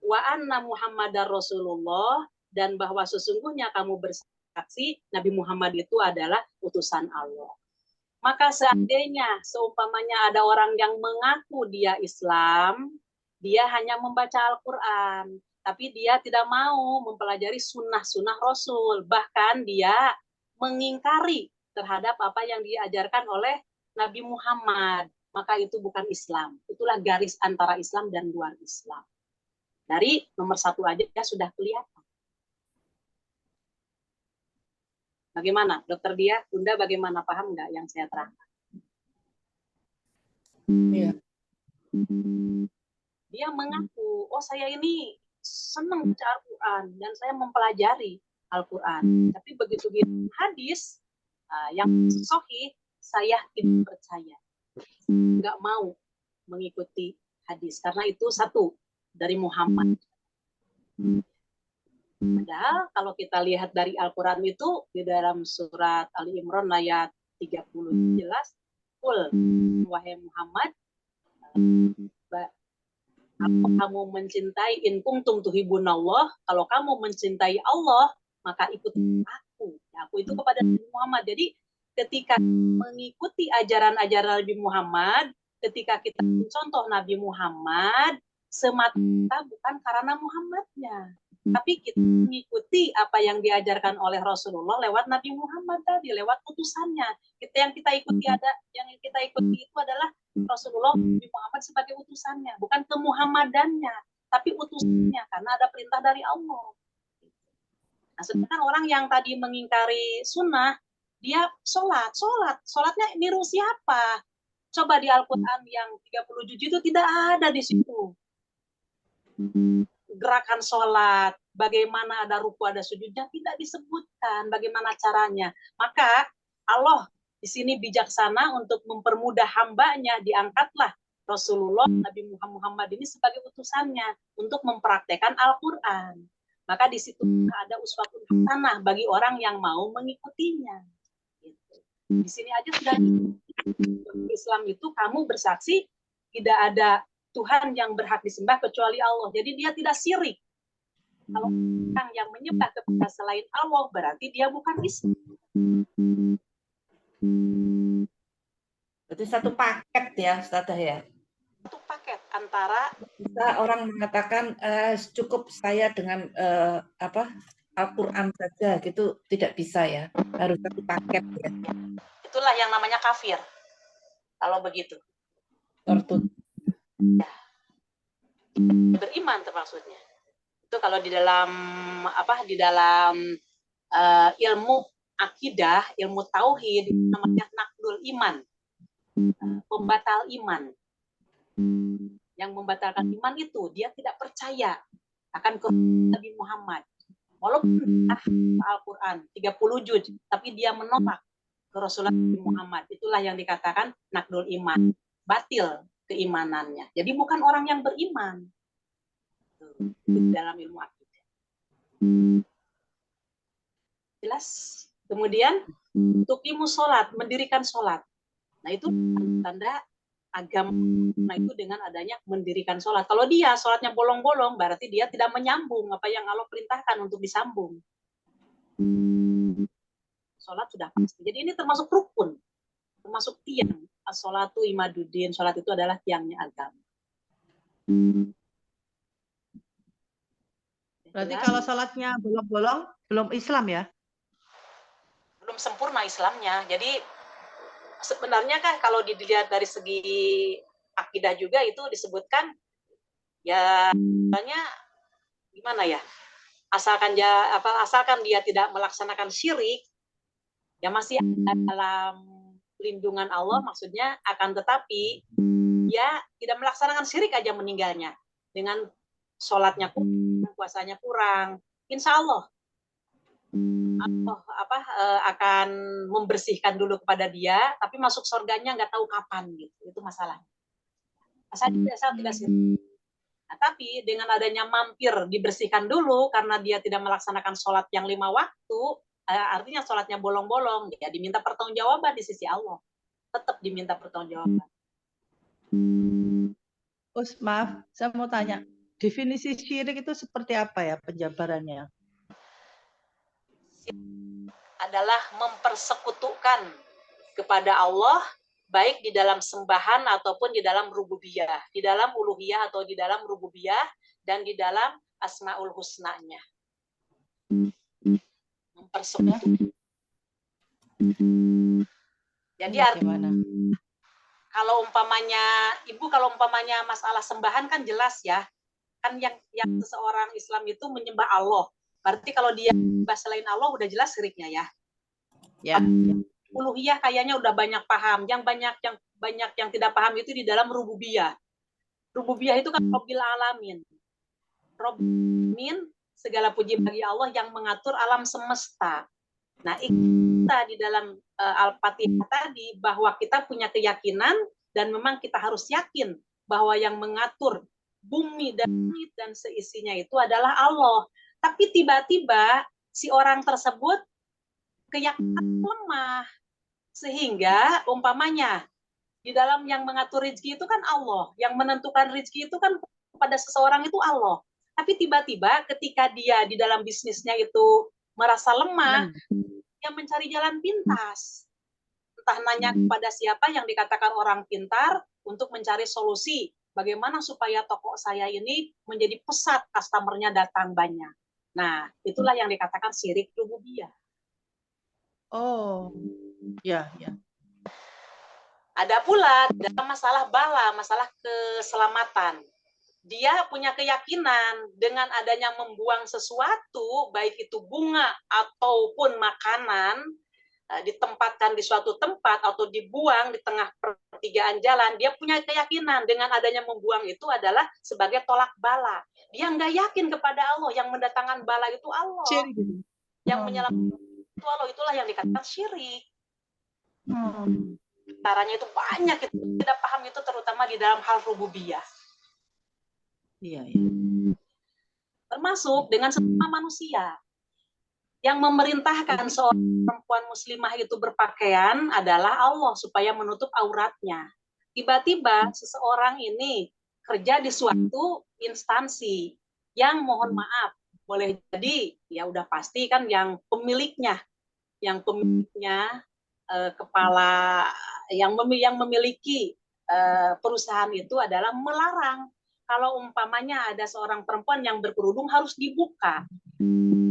wa anna Muhammadar Rasulullah, dan bahwa sesungguhnya kamu bersaksi Nabi Muhammad itu adalah utusan Allah. Maka seandainya seumpamanya ada orang yang mengaku dia Islam, dia hanya membaca Al-Quran, tapi dia tidak mau mempelajari sunnah-sunnah Rasul, bahkan dia mengingkari terhadap apa yang diajarkan oleh Nabi Muhammad, maka itu bukan Islam. Itulah garis antara Islam dan luar Islam. Dari nomor 1 aja sudah kelihatan. Bagaimana, Dokter Dia, Bunda, bagaimana, paham nggak yang saya terangkan? Iya. Dia mengaku, oh saya ini senang baca Al-Quran dan saya mempelajari Al-Quran. Tapi begitu dia hadis yang sahih, saya tidak percaya, nggak mau mengikuti hadis karena itu satu dari Muhammad. Padahal kalau kita lihat dari Al-Quran itu di dalam surat Ali Imran ayat 30 jelas, "Qul wahai Muhammad, kalau kamu mencintai in kuntum tuhibbunallah, kalau kamu mencintai Allah, maka ikuti aku." Aku itu kepada Nabi Muhammad. Jadi ketika mengikuti ajaran-ajaran Nabi Muhammad, ketika kita mencontoh Nabi Muhammad, semata-mata bukan karena Muhammadnya, tapi kita mengikuti apa yang diajarkan oleh Rasulullah lewat Nabi Muhammad tadi, lewat utusannya. Yang kita ikuti itu adalah Rasulullah Nabi Muhammad sebagai utusannya, bukan kemuhammadannya, tapi utusannya karena ada perintah dari Allah. Nah, sedangkan orang yang tadi mengingkari sunnah, dia sholatnya niru siapa? Coba di Al-Quran yang 30 juz itu tidak ada di situ gerakan sholat, bagaimana ada ruku, ada sujudnya, tidak disebutkan bagaimana caranya. Maka Allah di sini bijaksana untuk mempermudah hambanya, diangkatlah Rasulullah Nabi Muhammad ini sebagai utusannya untuk mempraktekkan Al-Quran. Maka di situ ada uswatun hasanah bagi orang yang mau mengikutinya. Di sini aja sudah Islam itu kamu bersaksi tidak ada Tuhan yang berhak disembah kecuali Allah. Jadi dia tidak syirik. Kalau orang yang menyembah kepada selain Allah berarti dia bukan Islam. Berarti satu paket ya, Ustazah ya. Satu paket antara bisa orang mengatakan cukup saya dengan Al-Quran saja gitu, tidak bisa ya, harus satu paket ya. Itulah yang namanya kafir. Kalau begitu. Tertutup. Ya. Beriman termaksudnya. Itu kalau di dalam ilmu akidah, ilmu tauhid namanya naqdul iman. Pembatal iman. Yang membatalkan iman itu dia tidak percaya akan kebenaran Nabi Muhammad. Walaupun Al-Quran 30 juz, tapi dia menolak ke Rasulullah Nabi Muhammad. Itulah yang dikatakan naqdul iman, batil keimanannya. Jadi bukan orang yang beriman dalam ilmu akidah. Jelas? Kemudian tuqimus sholat, mendirikan sholat. Nah itu tanda agama itu dengan adanya mendirikan sholat. Kalau dia sholatnya bolong-bolong, berarti dia tidak menyambung apa yang Allah perintahkan untuk disambung. Sholat sudah pasti. Jadi ini termasuk rukun, termasuk tiang. As-sholatu imaduddin. Sholat itu adalah tiangnya agama. Berarti kalau sholatnya bolong-bolong, belum Islam ya? Belum sempurna Islamnya. Jadi sebenarnya kan kalau dilihat dari segi akidah juga itu disebutkan ya misalnya gimana ya, asalkan dia tidak melaksanakan syirik ya masih ada dalam lindungan Allah, maksudnya akan tetapi dia tidak melaksanakan syirik aja meninggalnya, dengan sholatnya kurang, puasanya kurang, insya Allah akan membersihkan dulu kepada dia, tapi masuk surganya nggak tahu kapan gitu. Itu masalahnya. Asal tidak syirik. Nah, tapi dengan adanya mampir dibersihkan dulu karena dia tidak melaksanakan sholat yang 5 waktu, artinya sholatnya bolong-bolong, ya diminta pertanggungjawaban di sisi Allah. Tetap diminta pertanggungjawaban. Maaf, saya mau tanya, definisi syirik itu seperti apa ya penjabarannya? Adalah mempersekutukan kepada Allah, baik di dalam sembahan ataupun di dalam rububiyah, di dalam uluhiyah atau di dalam rububiyah, dan di dalam asmaul husnanya. Mempersekutukan. Jadi artinya, kalau umpamanya masalah sembahan kan jelas ya, kan yang seseorang Islam itu menyembah Allah. Berarti kalau dia menyembah selain Allah udah jelas syiriknya ya. Ya. Uluhiyah kayaknya udah banyak paham. Yang banyak yang tidak paham itu di dalam rububiyah. Rububiyah itu kan Rabbil Alamin. Rabbil Alamin, segala puji bagi Allah yang mengatur alam semesta. Nah, kita di dalam Al-Fatihah tadi bahwa kita punya keyakinan dan memang kita harus yakin bahwa yang mengatur bumi dan langit dan seisinya itu adalah Allah. Tapi tiba-tiba si orang tersebut keyakinan lemah. Sehingga umpamanya di dalam yang mengatur rezeki itu kan Allah, yang menentukan rezeki itu kan pada seseorang itu Allah. Tapi tiba-tiba ketika dia di dalam bisnisnya itu merasa lemah, dia mencari jalan pintas. Entah nanya kepada siapa yang dikatakan orang pintar untuk mencari solusi. Bagaimana supaya toko saya ini menjadi pesat, customer-nya datang banyak. Nah, itulah yang dikatakan syirik rububiyah. Oh, ya. Ada pula dalam masalah bala, masalah keselamatan. Dia punya keyakinan dengan adanya membuang sesuatu, baik itu bunga ataupun makanan, ditempatkan di suatu tempat atau dibuang di tengah pertigaan jalan, dia punya keyakinan dengan adanya membuang itu adalah sebagai tolak bala. Dia nggak yakin kepada Allah, yang mendatangkan bala itu Allah. Yang menyelamatkan itu Allah, itulah yang dikatakan syirik. Caranya itu banyak, kita tidak paham itu terutama di dalam hal rububiyah. Iya. Termasuk dengan sesama manusia. Yang memerintahkan seorang perempuan muslimah itu berpakaian adalah Allah supaya menutup auratnya. Tiba-tiba seseorang ini kerja di suatu instansi yang mohon maaf, boleh jadi ya udah pasti kan yang pemiliknya kepala yang memiliki perusahaan itu adalah melarang kalau umpamanya ada seorang perempuan yang berkerudung harus dibuka.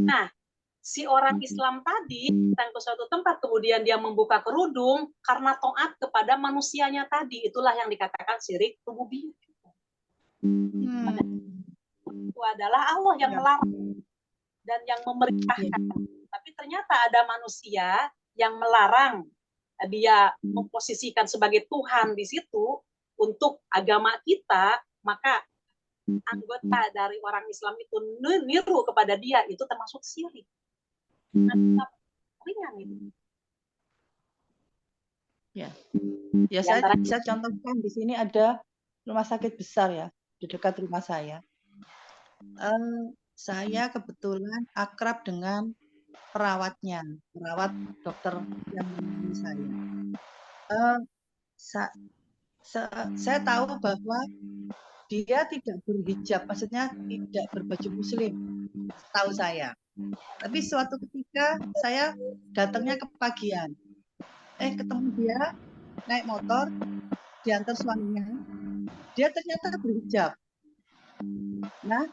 Nah, si orang Islam tadi datang ke suatu tempat kemudian dia membuka kerudung karena taat kepada manusianya tadi, itulah yang dikatakan syirik rububiyah. Itu adalah Allah yang melarang dan yang memerintahkan. Tapi ternyata ada manusia yang melarang, dia memposisikan sebagai Tuhan di situ untuk agama kita, maka anggota dari orang Islam itu niru kepada dia, itu termasuk syirik. Ringan itu. Ya, saya contohkan di sini ada rumah sakit besar ya di dekat rumah saya. Saya kebetulan akrab dengan perawat dokter yang menangani saya. Saya tahu bahwa dia tidak berhijab, maksudnya tidak berbaju muslim, tahu saya. Tapi suatu ketika saya datangnya kepagian, ketemu dia naik motor, diantar suaminya, dia ternyata berhijab. Nah,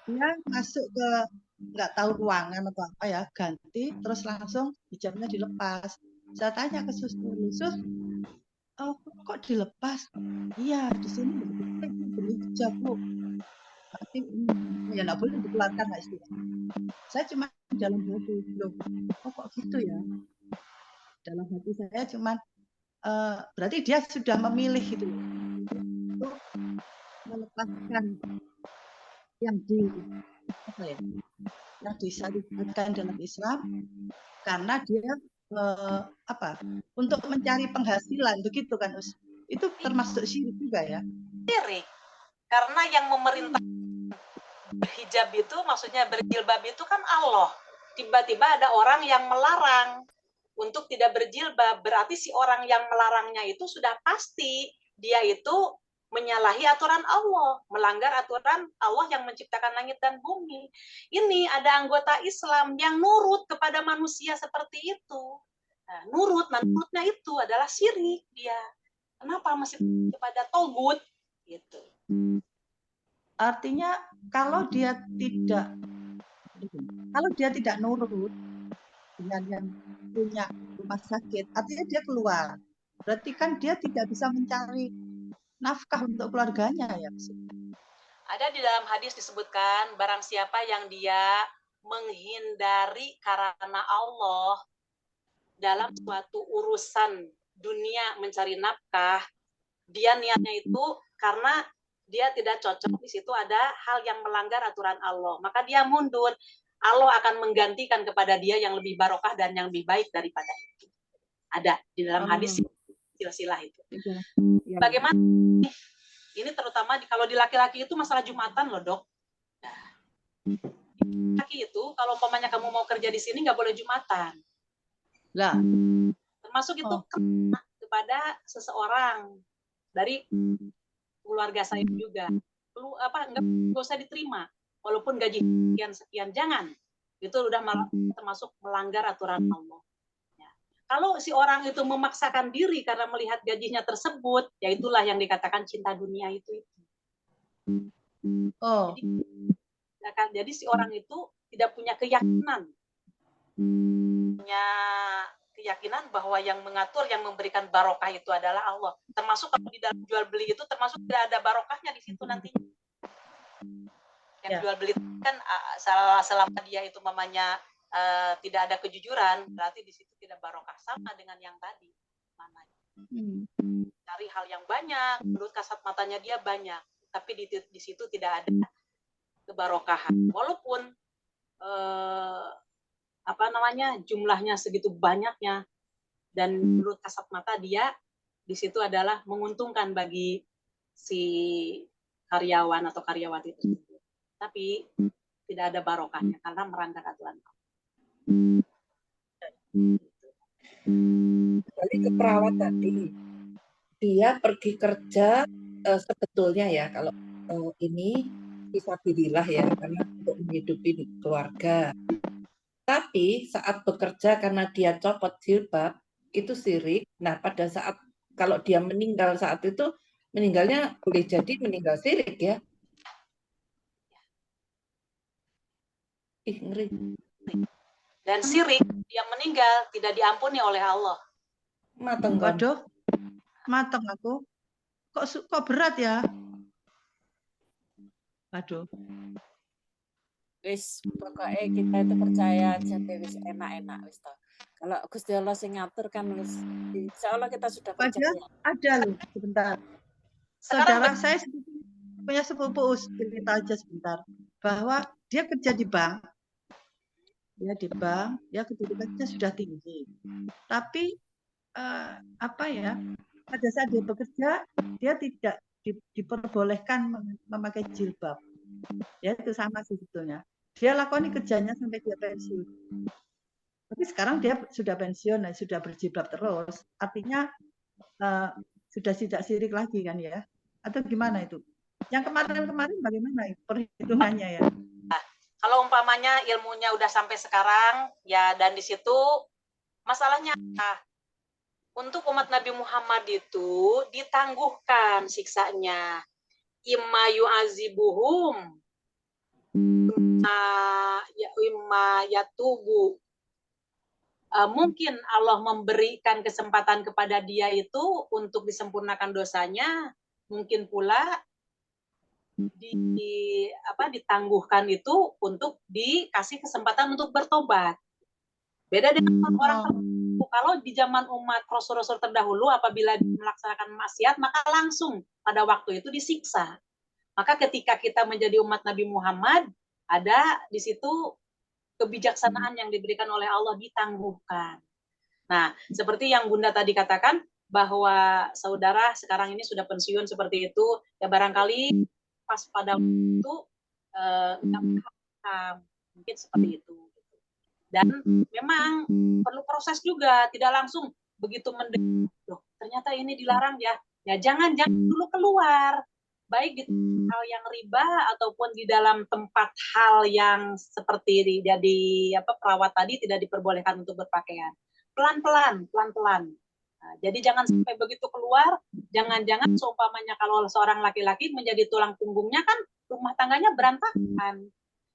dia masuk ke nggak tahu ruangan atau apa ya, ganti, terus langsung hijabnya dilepas. Saya tanya ke suster, kok dilepas? Iya, di sini berhijab, Bu. Tapi ya nggak boleh dikeluarkan, nggak istilahnya. Saya cuma dalam hati, loh, kok gitu ya? Dalam hati saya cuma berarti dia sudah memilih gitu. mendapatkan yang yang disyariatkan dalam Islam karena dia untuk mencari penghasilan, begitu kan Us? Itu termasuk syirik juga ya? Syirik. Karena yang memerintah berhijab itu, maksudnya berjilbab itu kan Allah. Tiba-tiba ada orang yang melarang untuk tidak berjilbab, berarti si orang yang melarangnya itu sudah pasti dia itu menyalahi aturan Allah, melanggar aturan Allah yang menciptakan langit dan bumi. Ini ada anggota Islam yang nurut kepada manusia seperti itu. Nah, nurutnya itu adalah syirik dia. Kenapa masih kepada togut? Gitu. Artinya kalau dia tidak nurut dengan yang punya rumah sakit, artinya dia keluar. Berarti kan dia tidak bisa mencari nafkah untuk keluarganya ya. Ada di dalam hadis disebutkan barang siapa yang dia menghindari karena Allah dalam suatu urusan dunia mencari nafkah, dia niatnya itu karena dia tidak cocok, di situ ada hal yang melanggar aturan Allah, maka dia mundur. Allah akan menggantikan kepada dia yang lebih barokah dan yang lebih baik daripada itu. Ada di dalam hadis silsilah itu. Bagaimana? Ini terutama kalau di laki-laki itu masalah Jumatan loh, Dok. Laki itu kalau umpamanya kamu mau kerja di sini nggak boleh Jumatan. Lah, termasuk itu kepada seseorang dari keluarga saya juga. Nggak usah diterima. Walaupun gaji sekian, jangan. Itu udah termasuk melanggar aturan Allah. Ya. Kalau si orang itu memaksakan diri karena melihat gajinya tersebut, ya itulah yang dikatakan cinta dunia itu. Jadi si orang itu tidak punya keyakinan. Punya keyakinan bahwa yang mengatur, yang memberikan barokah itu adalah Allah. Termasuk kalau di dalam jual beli itu termasuk tidak ada barokahnya di situ nantinya. Yang jual beli kan selama dia itu mamanya tidak ada kejujuran, berarti di situ tidak barokah, sama dengan yang tadi namanya. Cari hal yang banyak, menurut kasat matanya dia banyak, tapi di situ tidak ada kebarokahan. Walaupun jumlahnya segitu banyaknya, dan menurut kasat mata dia di situ adalah menguntungkan bagi si karyawan atau karyawati tersebut. Tapi tidak ada barokahnya karena melanggar aturan. Kembali ke perawat tadi, dia pergi kerja sebetulnya ya, kalau ini fisabilillah ya, karena untuk menghidupi keluarga. Tapi saat bekerja karena dia copot jilbab, itu syirik. Nah, pada saat kalau dia meninggal saat itu, meninggalnya boleh jadi meninggal syirik ya. Ngeri. Dan syirik yang meninggal tidak diampuni oleh Allah. Mateng. Waduh, mateng aku. Kok berat ya? Waduh. Wis pokoknya kita itu percaya aja deh, wis enak-enak wis toh. Kalau Gusti Allah sing ngatur kan wis insyaallah kita sudah percaya. Ada loh, sebentar. Saudara saya punya sepupu, cerita aja sebentar, bahwa dia kerja di bank. Ya kedudukannya sudah tinggi. Tapi pada saat dia bekerja, dia tidak diperbolehkan memakai jilbab. Ya itu sama sebetulnya. Dia lakoni kerjanya sampai dia pensiun. Tapi sekarang dia sudah pensiun, sudah berjilbab terus. Artinya sudah tidak syirik lagi kan ya? Atau gimana itu? Yang kemarin-kemarin bagaimana perhitungannya ya? Kalau umpamanya ilmunya udah sampai sekarang, ya, dan di situ masalahnya untuk umat Nabi Muhammad itu ditangguhkan siksanya. Imma yu'azibuhum imma yatubu. Mungkin Allah memberikan kesempatan kepada dia itu untuk disempurnakan dosanya, mungkin pula ditangguhkan itu untuk dikasih kesempatan untuk bertobat. Beda dengan orang terdahulu. Kalau di zaman umat Rasul-Rasul terdahulu, apabila melaksanakan maksiat, maka langsung pada waktu itu disiksa. Maka ketika kita menjadi umat Nabi Muhammad, ada di situ kebijaksanaan yang diberikan oleh Allah ditangguhkan. Nah, seperti yang Bunda tadi katakan, bahwa saudara sekarang ini sudah pensiun seperti itu, ya barangkali pas pada waktu itu nggak paham, mungkin seperti itu. Dan memang perlu proses juga, tidak langsung begitu mendengar, loh ternyata ini dilarang ya, ya jangan dulu keluar, baik di hal yang riba ataupun di dalam tempat hal yang seperti di perawat tadi tidak diperbolehkan untuk berpakaian. Pelan-pelan. Nah, jadi jangan sampai begitu keluar, jangan-jangan seumpamanya kalau seorang laki-laki menjadi tulang punggungnya kan rumah tangganya berantakan.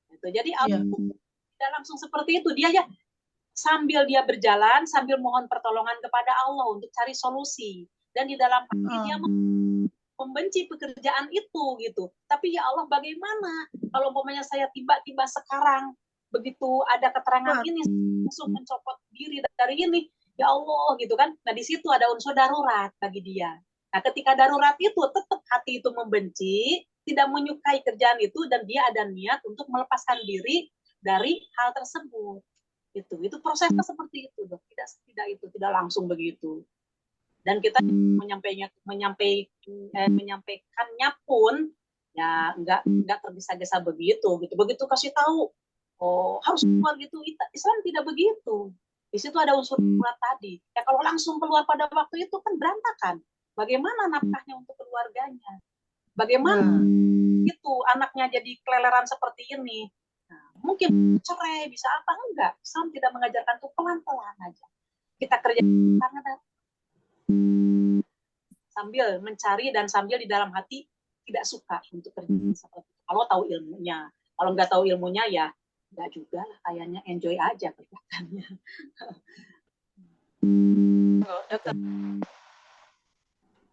Gitu. Jadi tidak langsung seperti itu, dia ya sambil dia berjalan, sambil mohon pertolongan kepada Allah untuk cari solusi. Dan di dalam hati dia membenci pekerjaan itu gitu. Tapi ya Allah, bagaimana kalau umpamanya saya tiba-tiba sekarang begitu ada keterangan ini langsung mencopot diri dari ini, ya Allah gitu kan. Nah di situ ada unsur darurat bagi dia. Nah ketika darurat itu tetap hati itu membenci, tidak menyukai kerjaan itu, dan dia ada niat untuk melepaskan diri dari hal tersebut. Itu prosesnya seperti itu, Dok. Tidak langsung begitu. Dan kita menyampaikannya pun ya nggak tergesa-gesa begitu. Begitu kasih tahu, oh harus keluar gitu. Islam tidak begitu. Di situ ada unsur darurat tadi. Ya kalau langsung keluar pada waktu itu kan berantakan. Bagaimana nafkahnya untuk keluarganya? Bagaimana itu anaknya jadi keleleran seperti ini? Nah, mungkin cerai bisa apa enggak? Islam tidak mengajarkan itu, pelan-pelan aja. Kita kerja karena sambil mencari dan sambil di dalam hati tidak suka untuk kerja seperti itu. Kalau tahu ilmunya, kalau nggak tahu ilmunya ya nggak juga lah, kayaknya enjoy aja kerjaannya.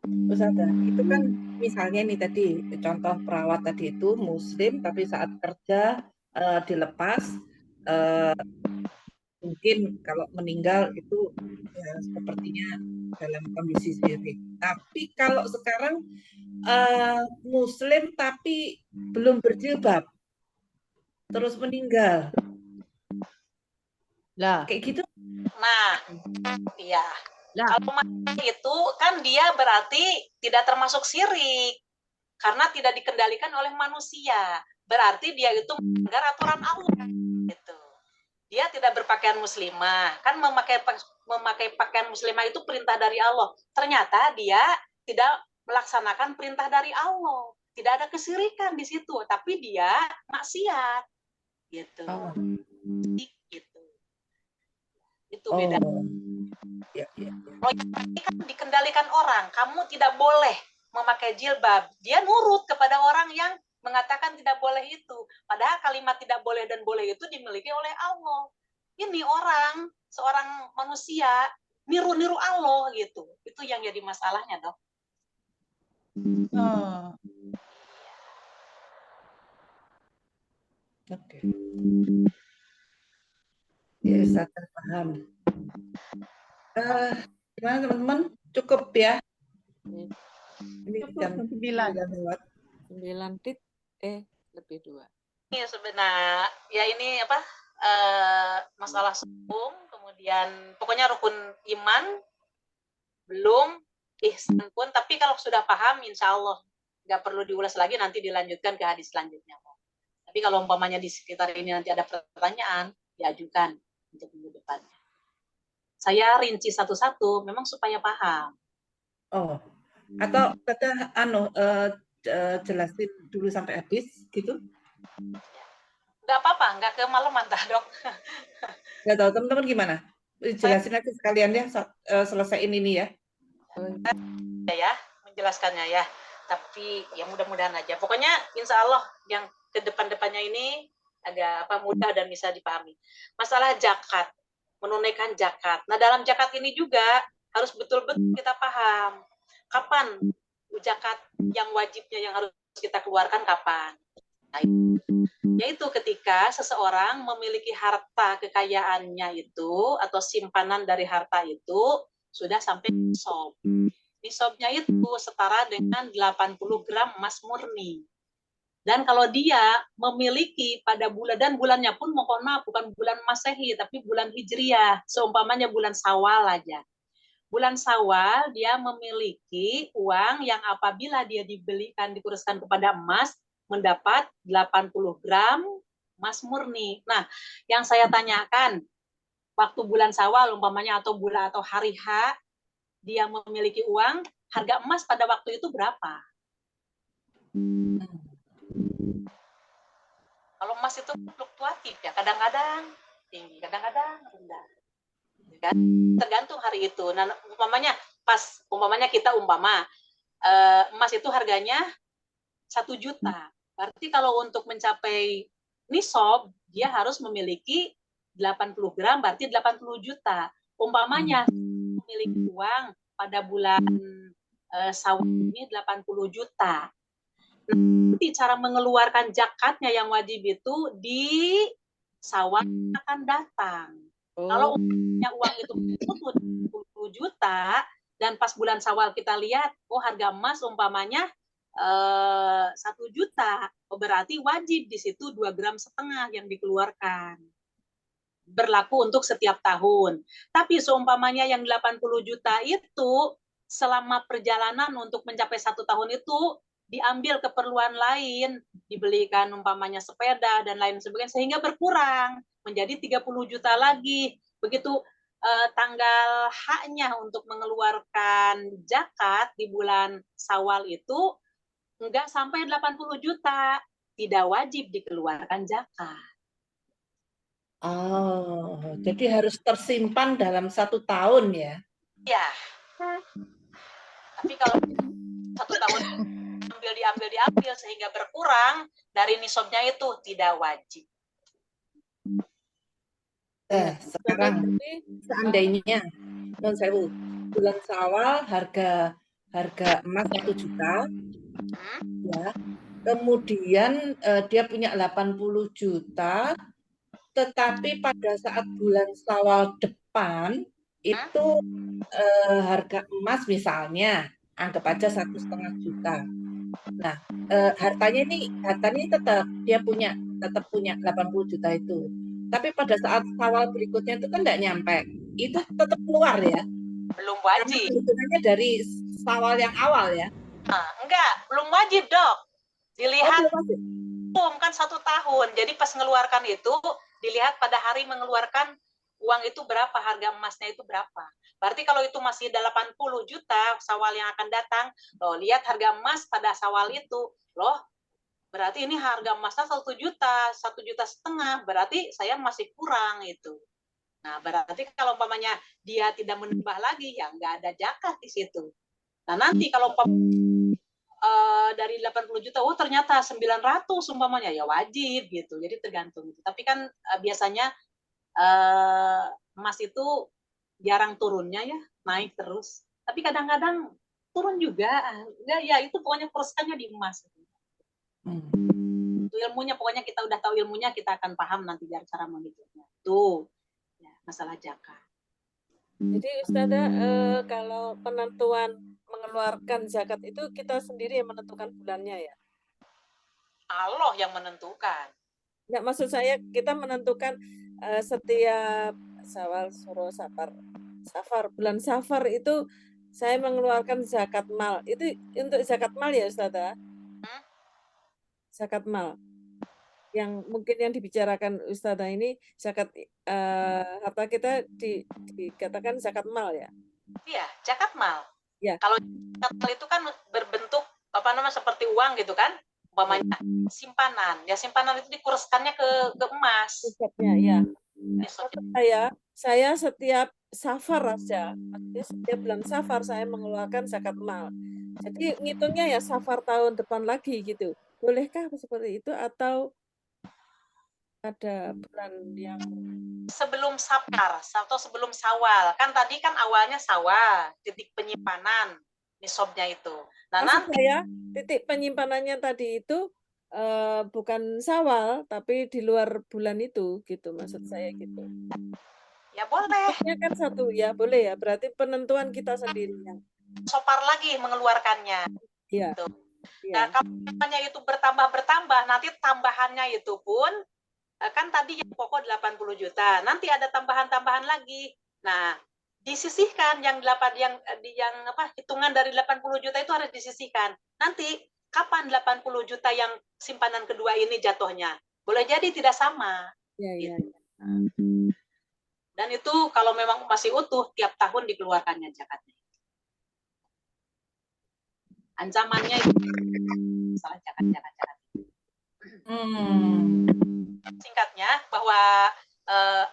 Ustazah, itu kan misalnya nih tadi contoh perawat tadi itu muslim tapi saat kerja dilepas, mungkin kalau meninggal itu ya, sepertinya dalam kondisi syirik. Tapi kalau sekarang muslim tapi belum berjilbab terus meninggal, kayak gitu. Nah, iya. Kalau itu kan dia berarti tidak termasuk syirik karena tidak dikendalikan oleh manusia. Berarti dia itu melanggar aturan Allah. Gitu. Dia tidak berpakaian muslimah, kan memakai pakaian muslimah itu perintah dari Allah. Ternyata dia tidak melaksanakan perintah dari Allah. Tidak ada kesyirikan di situ, tapi dia maksiat. Gitu. Gitu. Itu beda. Ini kan dikendalikan orang. Kamu tidak boleh memakai jilbab. Dia nurut kepada orang yang mengatakan tidak boleh itu. Padahal kalimat tidak boleh dan boleh itu dimiliki oleh Allah. Ini orang, seorang manusia, niru-niru Allah gitu. Itu yang jadi masalahnya, Dok. Oke. Ya, saya paham. Gimana teman-teman? Cukup ya? Ini jam 9 lewat. 9 lebih 2. Ini sebenarnya ya ini apa? Masalah sombong, kemudian pokoknya rukun iman belum, ihsan pun, tapi kalau sudah paham insya Allah nggak perlu diulas lagi, nanti dilanjutkan ke hadis selanjutnya. Tapi kalau umpamanya di sekitar ini nanti ada pertanyaan, diajukan untuk minggu depannya. Saya rinci satu-satu memang supaya paham. Oh, atau kita jelasin dulu sampai habis gitu? Nggak apa-apa, nggak kemalaman, Dok. Nggak tahu teman-teman gimana? Jelasin aja sekalian ya, selesaiin ini ya. Ya, menjelaskannya ya. Tapi ya mudah-mudahan aja. Pokoknya insya Allah yang ke depan-depannya ini agak mudah dan bisa dipahami. Masalah zakat, menunaikan zakat. Nah, dalam zakat ini juga harus betul-betul kita paham kapan zakat yang wajibnya yang harus kita keluarkan kapan. Nah, yaitu ketika seseorang memiliki harta kekayaannya itu atau simpanan dari harta itu sudah sampai nisab. Nisabnya itu setara dengan 80 gram emas murni. Dan kalau dia memiliki pada bulan, dan bulannya pun mohon maaf bukan bulan Masehi tapi bulan Hijriah, seumpamanya bulan Syawal aja. Bulan Syawal dia memiliki uang yang apabila dia dibelikan, dikurskan kepada emas, mendapat 80 gram emas murni. Nah, yang saya tanyakan, waktu bulan Syawal umpamanya atau bulan atau hari H, dia memiliki uang, harga emas pada waktu itu berapa? Kalau emas itu fluktuatif ya, kadang-kadang tinggi, kadang-kadang rendah. Tergantung hari itu. Nah, umpamanya kita emas itu harganya 1 juta. Berarti kalau untuk mencapai nisab, dia harus memiliki 80 gram, berarti 80 juta. Umpamanya memiliki uang pada bulan Syawal ini 80 juta. Nanti cara mengeluarkan zakatnya yang wajib itu di Syawal akan datang. Kalau uang itu 10 juta dan pas bulan Syawal kita lihat, harga emas umpamanya 1 juta, berarti wajib di situ 2,5 gram yang dikeluarkan. Berlaku untuk setiap tahun. Tapi seumpamanya yang 80 juta itu selama perjalanan untuk mencapai 1 tahun itu diambil keperluan lain, dibelikan umpamanya sepeda dan lain sebagainya, sehingga berkurang menjadi 30 juta lagi. Begitu tanggal haknya untuk mengeluarkan zakat di bulan Syawal itu enggak sampai 80 juta, tidak wajib dikeluarkan zakat. Oh, jadi harus tersimpan dalam 1 tahun ya? Iya. Tapi kalau 1 tahun diambil sehingga berkurang dari nisabnya itu tidak wajib. Sekarang seandainya bulan Syawal harga emas 1 juta, ya. Kemudian dia punya 80 juta, tetapi pada saat bulan Syawal depan itu harga emas misalnya anggap aja 1,5 juta. Nah, hartanya tetap dia tetap punya 80 juta itu. Tapi pada saat Syawal berikutnya itu kan enggak nyampe. Itu tetap keluar ya? Belum wajib. Hitungannya dari Syawal yang awal ya? Enggak, belum wajib, Dok. Dilihat kan 1 tahun. Jadi pas mengeluarkan itu dilihat pada hari mengeluarkan uang itu berapa, harga emasnya itu berapa. Berarti kalau itu masih 80 juta Syawal yang akan datang, lihat harga emas pada Syawal itu, berarti ini harga emasnya 1 juta, 1,5 juta, berarti saya masih kurang itu. Nah, berarti kalau umpamanya dia tidak menambah lagi, ya nggak ada zakat di situ. Nah, nanti kalau dari 80 juta, ternyata 900 umpamanya, ya wajib gitu. Jadi tergantung. Tapi kan biasanya emas itu jarang turunnya ya, naik terus. Tapi kadang-kadang turun juga. Ya itu pokoknya kuruskannya di emas. Itu ilmunya, pokoknya kita udah tahu ilmunya, kita akan paham nanti cara menghitungnya. Tuh, ya, masalah zakat. Jadi Ustazah, kalau penentuan mengeluarkan zakat itu kita sendiri yang menentukan bulannya ya? Allah yang menentukan. Nggak, maksud saya kita menentukan setiap Syawal, Syuro, Safar, bulan Safar itu saya mengeluarkan zakat mal. Itu untuk zakat mal ya Ustazah? Zakat mal. Yang mungkin yang dibicarakan Ustazah ini zakat harta kita dikatakan zakat mal ya? Iya, zakat mal. Ya. Kalau zakat mal itu kan berbentuk seperti uang gitu kan? Umpamanya simpanan. Ya simpanan itu dikuruskannya ke emas. Ya. Saya setiap Safar aja, maksudnya setiap bulan Safar saya mengeluarkan zakat mal. Jadi ngitungnya ya Safar tahun depan lagi gitu. Bolehkah seperti itu atau ada bulan yang sebelum Safar atau sebelum Syawal? Kan tadi kan awalnya Syawal, titik penyimpanan nisabnya itu. Nah, maksud saya titik penyimpanannya tadi itu bukan Syawal tapi di luar bulan itu gitu, maksud saya gitu. Ya boleh. Kan 1 ya, boleh ya. Berarti penentuan kita sendiri yang Sopar lagi mengeluarkannya. Iya. Gitu. Nah, kalau misalnya itu bertambah, nanti tambahannya itu pun kan tadi yang pokok 80 juta, nanti ada tambahan-tambahan lagi. Nah, disisihkan yang hitungan dari 80 juta itu harus disisihkan. Nanti kapan 80 juta yang simpanan kedua ini jatuhnya? Boleh jadi tidak sama. Gitu. Dan itu kalau memang masih utuh, tiap tahun dikeluarkannya zakatnya. Ancamannya itu salah zakat. Singkatnya bahwa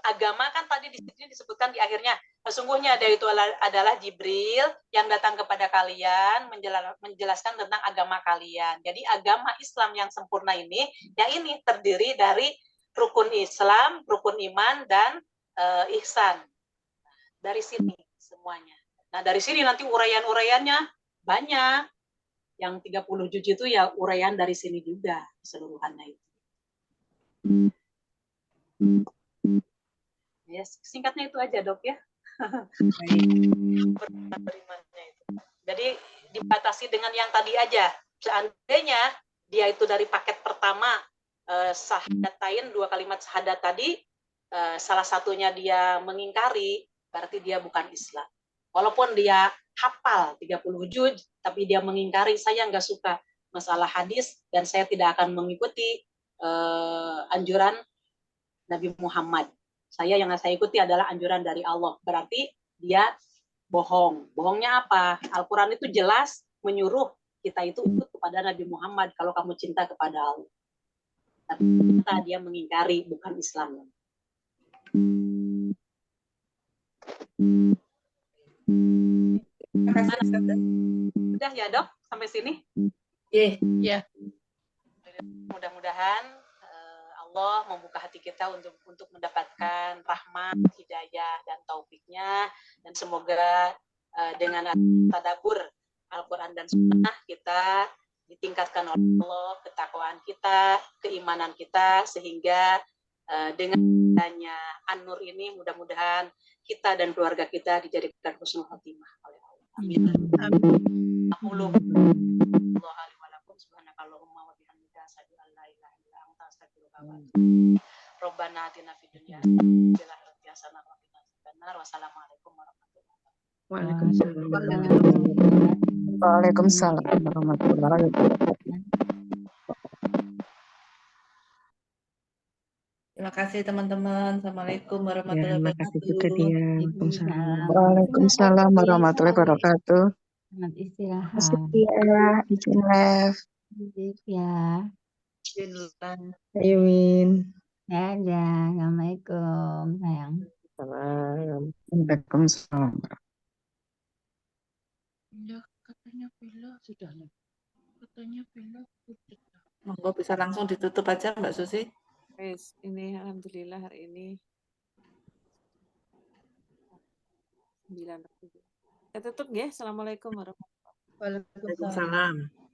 agama kan tadi di sini disebutkan di akhirnya, sesungguhnya dari itu adalah Jibril yang datang kepada kalian menjelaskan tentang agama kalian. Jadi agama Islam yang sempurna ini, ya ini terdiri dari rukun Islam, rukun iman, dan ihsan. Dari sini semuanya. Nah dari sini nanti uraian-uraiannya banyak. Yang 37 itu ya uraian dari sini juga keseluruhannya itu. Ya, singkatnya itu aja dok ya. Jadi dibatasi dengan yang tadi aja. Seandainya dia itu dari paket pertama syahadatain 2 kalimat syahadat tadi, salah satunya dia mengingkari, berarti dia bukan Islam. Walaupun dia hafal 30 juz, tapi dia mengingkari, saya nggak suka masalah hadis dan saya tidak akan mengikuti anjuran Nabi Muhammad. Yang saya ikuti adalah anjuran dari Allah. Berarti dia bohong. Bohongnya apa? Al-Quran itu jelas menyuruh kita itu ikut kepada Nabi Muhammad kalau kamu cinta kepada Allah. Tapi ternyata dia mengingkari, bukan Islam. Udah ya dok, sampai sini? Iya. Mudah-mudahan Allah membuka hati kita untuk mendapatkan rahmat, hidayah, dan taufiknya, dan semoga dengan tadabbur Al-Quran dan Sunnah kita ditingkatkan oleh Allah ketakwaan kita, keimanan kita, sehingga dengan adanya An-Nur ini mudah-mudahan kita dan keluarga kita dijadikan husnul khotimah oleh Allah. Amin. Rabbana atina fid dunya hasanah wa qina adzabannar. Wassalamualaikum warahmatullahi wabarakatuh. Waalaikumsalam warahmatullahi wabarakatuh. Terima kasih teman-teman. Assalamualaikum warahmatullahi Terima kasih wabarakatuh. juga dia. Waalaikumsalam warahmatullahi wabarakatuh. Selamat istirahat. Makasih ya, izin live. Ya. Ayo Min. Dadah. Assalamualaikum sayang. Waalaikumsalam. Katanya Bella sudah. Katanya Bella sudah. Monggo bisa langsung ditutup aja Mbak Susi. Guys, ini alhamdulillah hari ini 9. Kita tutup ya. Assalamualaikum warahmatullahi wabarakatuh. Waalaikumsalam.